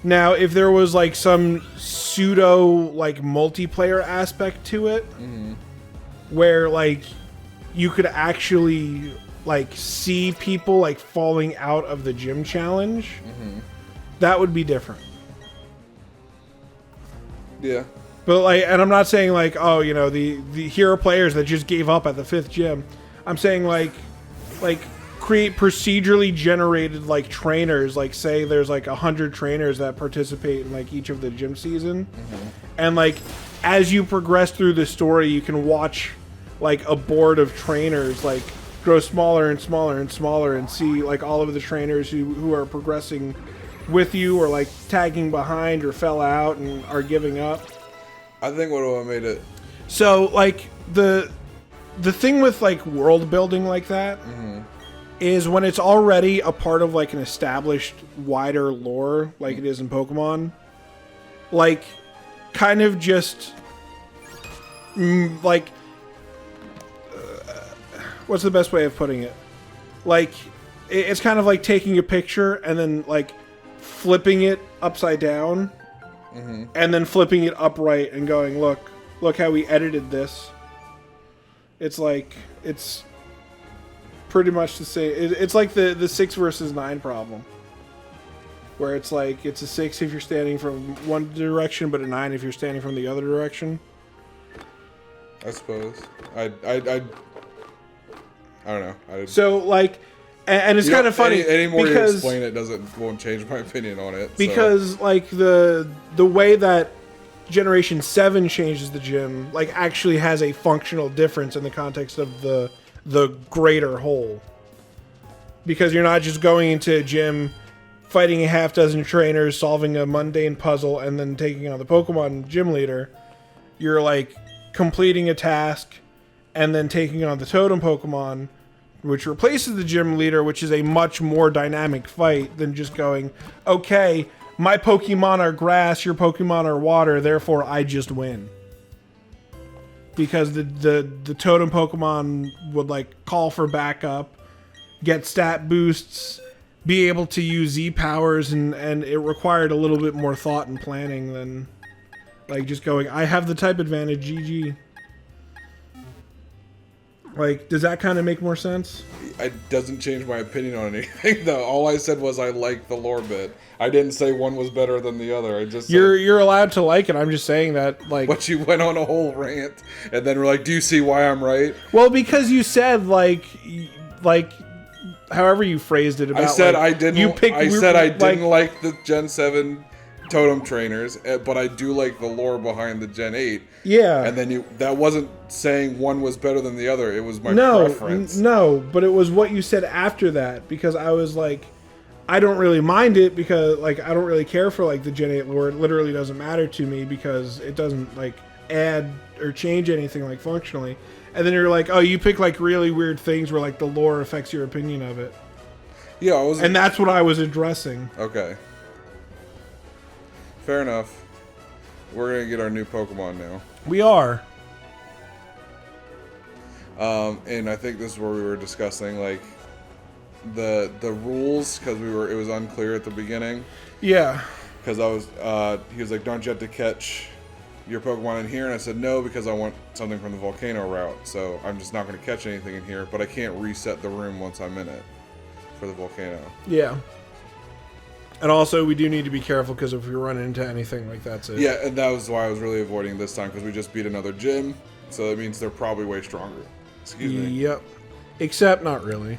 Speaker 2: Now, if there was like some pseudo like multiplayer aspect to it, where like you could actually like see people like falling out of the gym challenge, that would be different.
Speaker 1: Yeah.
Speaker 2: But like, and I'm not saying like, oh, you know, the hero players that just gave up at the 5th gym. I'm saying like create procedurally generated like trainers. Like, say there's like 100 trainers that participate in like each of the gym season, and like as you progress through the story, you can watch like a board of trainers like grow smaller and smaller and smaller, and see like all of the trainers who are progressing with you, or like tagging behind, or fell out and are giving up.
Speaker 1: I think what would have made it.
Speaker 2: So like the thing with like world building like that is when it's already a part of like an established wider lore, like it is in Pokemon, like kind of just like what's the best way of putting it? Like it's kind of like taking a picture and then like flipping it upside down and then flipping it upright and going, look, Look how we edited this. It's like, it's pretty much the same. It's like the 6 versus 9 problem. Where it's like, it's a 6 if you're standing from one direction, but a 9 if you're standing from the other direction.
Speaker 1: I suppose. I don't know.
Speaker 2: So, like, and it's kind of funny.
Speaker 1: Any more you explain it won't change my opinion on it.
Speaker 2: Because, like, the way that Generation 7 changes the gym, like, actually has a functional difference in the context of the greater whole. Because you're not just going into a gym, fighting a half dozen trainers, solving a mundane puzzle, and then taking on the Pokemon gym leader. You're, like, completing a task, and then taking on the Totem Pokemon, which replaces the gym leader, which is a much more dynamic fight than just going, okay, my Pokemon are grass, your Pokemon are water, therefore I just win. Because the Totem Pokemon would, like, call for backup, get stat boosts, be able to use Z-powers, and it required a little bit more thought and planning than, like, just going, I have the type advantage, GG. Like, does that kind of make more sense?
Speaker 1: It doesn't change my opinion on anything, though. All I said was I like the lore bit. I didn't say one was better than the other. I just said,
Speaker 2: you're allowed to like it. I'm just saying that, like.
Speaker 1: But you went on a whole rant, and then we're like, "Do you see why I'm right?"
Speaker 2: Well, because you said like, however you phrased it. About,
Speaker 1: I said
Speaker 2: like,
Speaker 1: I didn't. I said I didn't like the Gen 7 Totem trainers, but I do like the lore behind the Gen 8.
Speaker 2: Yeah.
Speaker 1: And then that wasn't saying one was better than the other. It was my preference.
Speaker 2: No, but it was what you said after that, because I was like, I don't really mind it because, like, I don't really care for, like, the Gen 8 lore. It literally doesn't matter to me because it doesn't, like, add or change anything, like, functionally. And then you're like, oh, you pick, like, really weird things where, like, the lore affects your opinion of it.
Speaker 1: Yeah,
Speaker 2: and that's what I was addressing.
Speaker 1: Okay. Fair enough. We're gonna get our new Pokemon now.
Speaker 2: We are.
Speaker 1: And I think this is where we were discussing, like, the rules, because it was unclear at the beginning.
Speaker 2: Yeah.
Speaker 1: Because he was like, don't you have to catch your Pokemon in here? And I said no, because I want something from the volcano route. So I'm just not going to catch anything in here, but I can't reset the room once I'm in it for the volcano.
Speaker 2: Yeah. And also, we do need to be careful, because if we run into anything, like, that's it.
Speaker 1: Yeah, and that was why I was really avoiding this time, because we just beat another gym, so that means they're probably way stronger. Excuse me.
Speaker 2: Yep. Except not really.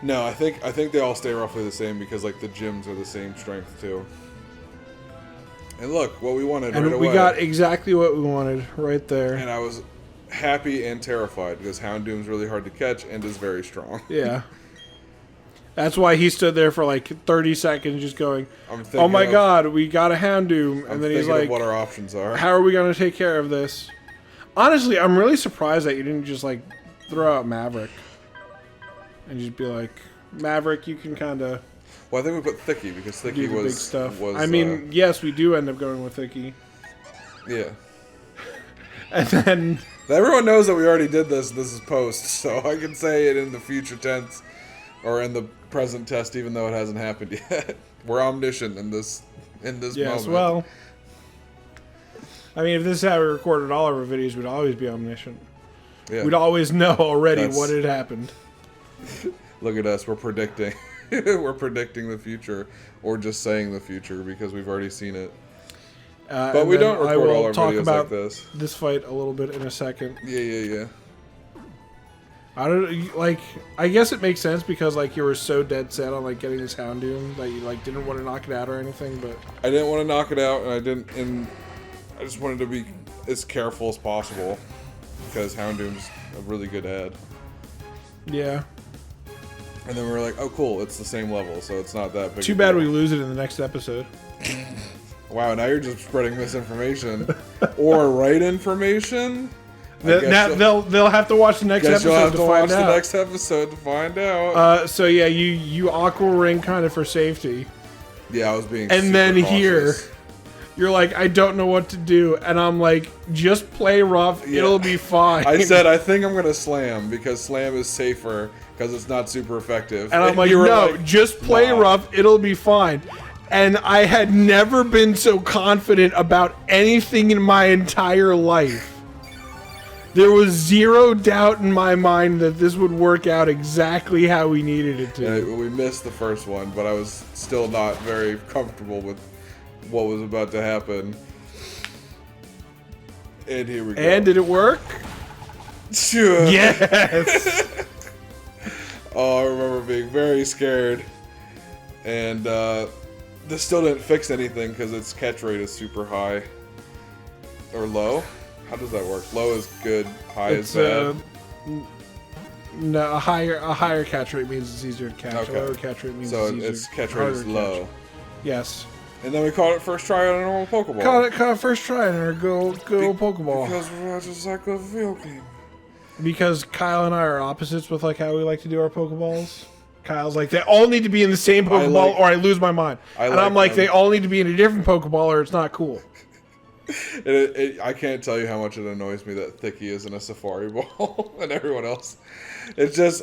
Speaker 1: No, I think they all stay roughly the same, because, like, the gyms are the same strength too. And look, what we wanted right away.
Speaker 2: And we got exactly what we wanted right there.
Speaker 1: And I was happy and terrified, because Houndoom's really hard to catch and is very strong.
Speaker 2: Yeah. That's why he stood there for like 30 seconds just going, oh my god, we got a Houndoom. And then he's like,
Speaker 1: what our options are.
Speaker 2: How are we going to take care of this? Honestly, I'm really surprised that you didn't just, like, throw out Maverick. And just be like, Maverick, you can kind of...
Speaker 1: Well, I think we put Thicky, because Thicky was...
Speaker 2: big stuff. I mean, yes, we do end up going with Thicky.
Speaker 1: Yeah.
Speaker 2: And then...
Speaker 1: Everyone knows that we already did this. This is post, so I can say it in the future tense. Or in the present test, even though it hasn't happened yet. We're omniscient in this moment.
Speaker 2: Yes, well... I mean, if this is how we recorded all of our videos, we'd always be omniscient. Yeah. We'd always know already what had happened.
Speaker 1: Look at us, we're predicting. We're predicting the future, or just saying the future, because we've already seen it. But we don't record all our videos like this.
Speaker 2: This fight a little bit in a second.
Speaker 1: Yeah.
Speaker 2: I don't, like, I guess it makes sense because, like, you were so dead set on, like, getting this Houndoom that you, like, didn't want to knock it out or anything, but...
Speaker 1: I didn't want to knock it out, and I just wanted to be as careful as possible, because Houndoom's a really good ad.
Speaker 2: Yeah.
Speaker 1: And then we were like, oh cool, it's the same level, so it's not that big.
Speaker 2: Too bad we lose it in the next episode.
Speaker 1: Wow, now you're just spreading misinformation. Or right information?
Speaker 2: They'll have to watch the next episode to find out.
Speaker 1: The next episode to find out.
Speaker 2: So yeah, you Aqua Ring kind of for safety.
Speaker 1: Yeah, I was being
Speaker 2: and
Speaker 1: super
Speaker 2: then
Speaker 1: cautious.
Speaker 2: Here, you're like, I don't know what to do, and I'm like, just play rough, it'll be fine.
Speaker 1: I said, I think I'm gonna slam, because slam is safer, because it's not super effective.
Speaker 2: And I'm like, no, just play rough, it'll be fine. And I had never been so confident about anything in my entire life. There was zero doubt in my mind that this would work out exactly how we needed it to.
Speaker 1: Yeah, we missed the first one, but I was still not very comfortable with what was about to happen. And here we go.
Speaker 2: And did it work?
Speaker 1: Sure.
Speaker 2: Yes.
Speaker 1: Oh, I remember being very scared. And this still didn't fix anything because its catch rate is super high. Or low? How does that work? Low is good, high is bad.
Speaker 2: No, a higher catch rate means it's easier to catch.
Speaker 1: Okay.
Speaker 2: A lower catch rate means
Speaker 1: So
Speaker 2: it's easier,
Speaker 1: its catch rate is
Speaker 2: harder to
Speaker 1: low.
Speaker 2: catch. Yes.
Speaker 1: And then we caught it first try on a normal Pokeball.
Speaker 2: Caught it first try in our go Pokeball.
Speaker 1: Because we're just like a video game.
Speaker 2: Because Kyle and I are opposites with like how we like to do our Pokeballs. Kyle's like, they all need to be in the same Pokeball or I lose my mind. And I'm like, they all need to be in a different Pokeball or it's not cool.
Speaker 1: I can't tell you how much it annoys me that Thicky isn't a Safari Ball and everyone else. It's just,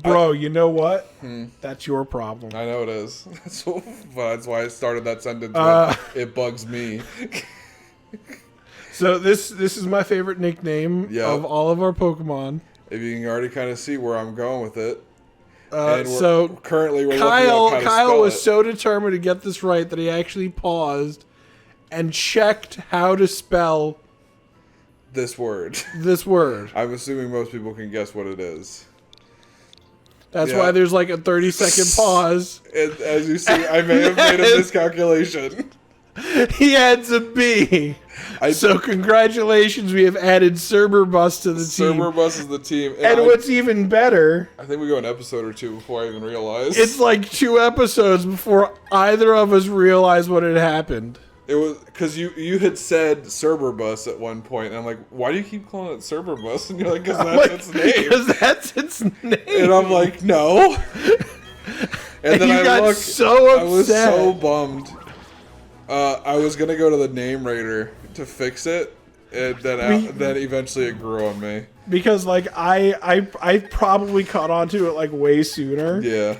Speaker 2: Bro, you know what? That's your problem.
Speaker 1: I know it is. That's why I started that sentence with, it bugs me.
Speaker 2: So this is my favorite nickname of all of our Pokemon.
Speaker 1: If you can already kind of see where I'm going with it.
Speaker 2: So
Speaker 1: currently we're
Speaker 2: Kyle was so determined to get this right that he actually paused and checked how to spell
Speaker 1: this word.
Speaker 2: This word.
Speaker 1: I'm assuming most people can guess what it is.
Speaker 2: That's why there's like a 30-second pause.
Speaker 1: And as you see, I may have made a miscalculation.
Speaker 2: He adds a B. So congratulations, we have added Cerberbus to the team.
Speaker 1: Cerberbus is the team.
Speaker 2: And what's even better...
Speaker 1: I think we go an episode or two before I even realized.
Speaker 2: It's like 2 episodes before either of us realized what had happened.
Speaker 1: It was because you had said Cerberbus at one point, and I'm like, why do you keep calling it Cerberbus? And you're like, because that's its name.
Speaker 2: Because that's its name.
Speaker 1: And I'm like, no. And then
Speaker 2: you got so upset.
Speaker 1: I was so bummed. I was gonna go to the name raider to fix it, and then eventually it grew on me.
Speaker 2: Because like I probably caught onto it like way sooner.
Speaker 1: Yeah.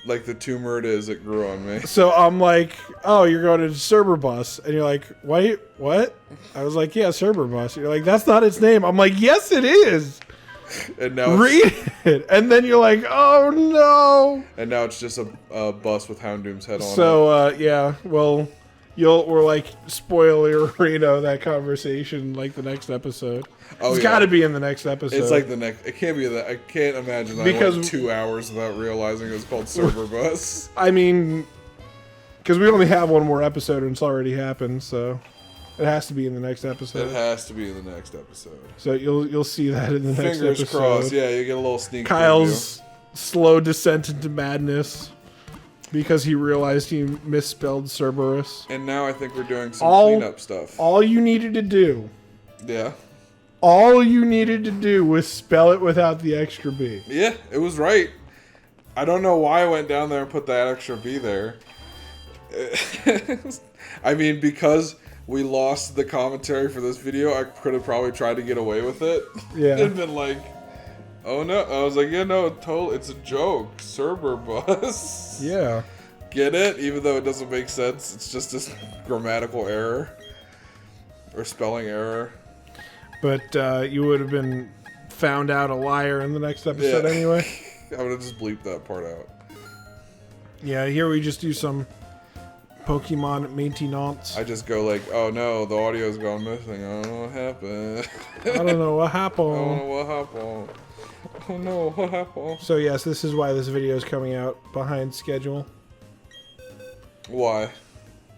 Speaker 1: Like the tumor it is, it grew on me.
Speaker 2: So I'm like, oh, you're going to Cerberbus. And you're like, wait, what? I was like, yeah, Cerberbus. You're like, that's not its name. I'm like, yes, it is.
Speaker 1: And now
Speaker 2: read it. And then you're like, oh, no.
Speaker 1: And now it's just a bus with Houndoom's head on it.
Speaker 2: So, yeah, well, we're like, spoiler, that conversation like the next episode. It's got to be in the next episode.
Speaker 1: It's like the next. It can't be that. I can't imagine that I went 2 hours without realizing it was called Cerberbus.
Speaker 2: I mean, because we only have one more episode and it's already happened, so it has to be in the next episode.
Speaker 1: It has to be in the next episode.
Speaker 2: So you'll see that in the next episode.
Speaker 1: Fingers crossed. Yeah, you get a little sneak.
Speaker 2: Kyle's slow descent into madness because he realized he misspelled Cerberus.
Speaker 1: And now I think we're doing some cleanup stuff.
Speaker 2: All you needed to do.
Speaker 1: Yeah.
Speaker 2: All you needed to do was spell it without the extra B.
Speaker 1: Yeah, it was right. I don't know why I went down there and put that extra B there. I mean, because we lost the commentary for this video, I could have probably tried to get away with it.
Speaker 2: Yeah.
Speaker 1: And been like, oh no. I was like, yeah, no, it's a joke. Cerberbus.
Speaker 2: Yeah.
Speaker 1: Get it? Even though it doesn't make sense. It's just this grammatical error. Or spelling error.
Speaker 2: But you would have been found out a liar in the next episode anyway.
Speaker 1: I would have just bleeped that part out.
Speaker 2: Yeah, here we just do some Pokemon maintenance.
Speaker 1: I just go like, oh no, the audio's gone missing. I don't know what happened.
Speaker 2: I don't know what happened.
Speaker 1: I don't know what happened. Oh no, what happened?
Speaker 2: So yes, this is why this video is coming out behind schedule.
Speaker 1: Why?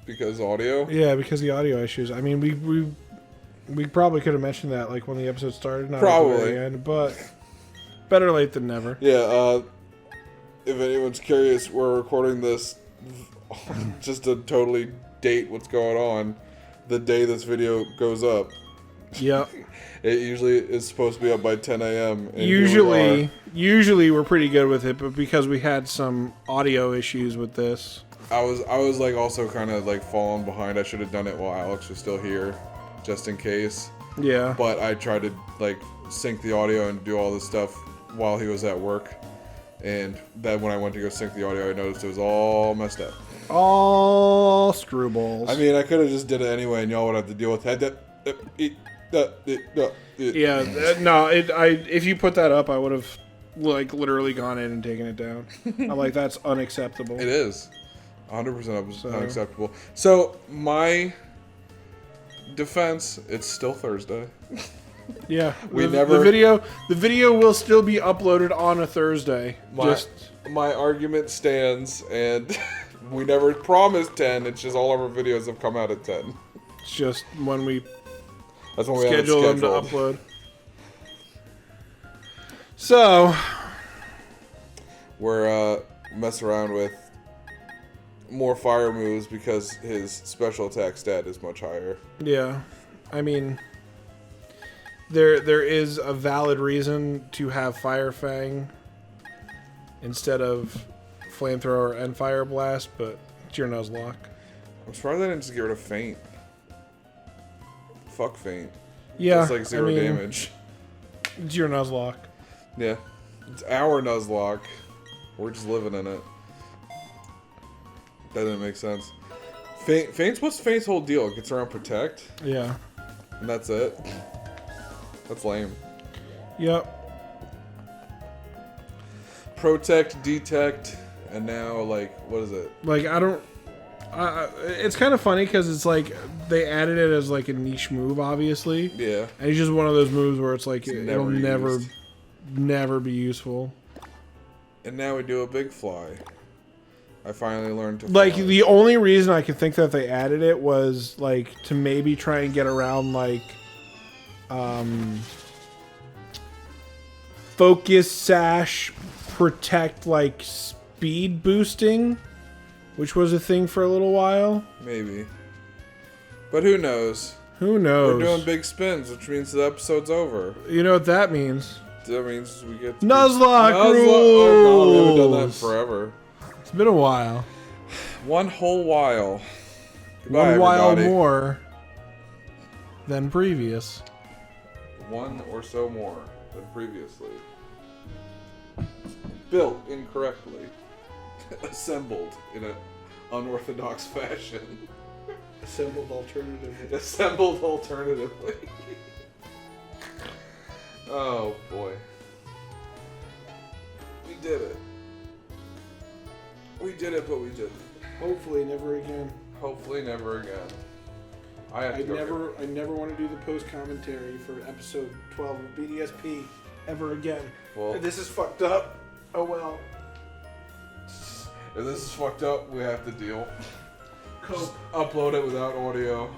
Speaker 1: Because audio?
Speaker 2: Yeah, because the audio issues. I mean, we probably could have mentioned that like when the episode started, not
Speaker 1: probably
Speaker 2: at the very end, but better late than never.
Speaker 1: Yeah. If anyone's curious, we're recording this just to totally date what's going on the day this video goes up.
Speaker 2: Yep.
Speaker 1: It usually is supposed to be up by 10 a.m.
Speaker 2: Usually we're pretty good with it, but because we had some audio issues with this,
Speaker 1: I was like also kind of like falling behind. I should have done it while Alex was still here, just in case.
Speaker 2: Yeah.
Speaker 1: But I tried to like sync the audio and do all this stuff while he was at work, and then when I went to go sync the audio, I noticed it was all messed up.
Speaker 2: All screwballs.
Speaker 1: I mean, I could have just did it anyway, and y'all would have to deal with that.
Speaker 2: Yeah, no. If you put that up, I would have like literally gone in and taken it down. I'm like, that's unacceptable.
Speaker 1: It is 100% unacceptable. So my defense, it's still Thursday.
Speaker 2: Yeah,
Speaker 1: the
Speaker 2: video will still be uploaded on a Thursday.
Speaker 1: My argument stands, and we never promised 10. It's just all of our videos have come out at 10.
Speaker 2: It's just when we
Speaker 1: That's when we have it
Speaker 2: schedule them to
Speaker 1: scheduled.
Speaker 2: upload. So
Speaker 1: We're messing around with more fire moves because his special attack stat is much higher.
Speaker 2: yeah, I mean, there is a valid reason to have Fire Fang instead of Flamethrower and Fire Blast, but it's your Nuzlocke.
Speaker 1: I'm surprised I didn't just get rid of Feint. Fuck Feint.
Speaker 2: Yeah,
Speaker 1: It's like 0 damage.
Speaker 2: It's your Nuzlocke.
Speaker 1: Yeah. It's our Nuzlocke. We're just living in it. That doesn't make sense. What's Feint's whole deal? It gets around Protect?
Speaker 2: Yeah.
Speaker 1: And that's it? That's lame.
Speaker 2: Yep.
Speaker 1: Protect, Detect, and now, like, what is it?
Speaker 2: Like, I don't... it's kind of funny because it's like they added it as like a niche move, obviously.
Speaker 1: Yeah.
Speaker 2: And it's just one of those moves where it's like it'll
Speaker 1: never
Speaker 2: never be useful.
Speaker 1: And now we do a big fly. I finally learned to
Speaker 2: Like,
Speaker 1: fly.
Speaker 2: the only reason I could think that they added it was like to maybe try and get around like focus sash, protect, like speed boosting, which was a thing for a little while.
Speaker 1: Maybe. But who knows?
Speaker 2: Who knows?
Speaker 1: We're doing big spins, which means the episode's over.
Speaker 2: You know what that means?
Speaker 1: That means we get to
Speaker 2: Nuzlocke rules!
Speaker 1: Oh god, we haven't done that in forever.
Speaker 2: It's been a while.
Speaker 1: One whole while. Goodbye,
Speaker 2: One while
Speaker 1: everybody.
Speaker 2: more than previous.
Speaker 1: One or so more than previously. Built incorrectly. Assembled in an unorthodox fashion.
Speaker 2: Assembled alternatively.
Speaker 1: Assembled alternatively. Oh boy. We did it. We did it, but we didn't.
Speaker 2: Hopefully never again.
Speaker 1: Hopefully never again. I have to go
Speaker 2: I never want to do the post commentary for episode 12 of BDSP ever again.
Speaker 1: Well,
Speaker 2: This is fucked up. Oh well.
Speaker 1: if this is fucked up, we have to deal.
Speaker 2: Cope.
Speaker 1: Just upload it without audio.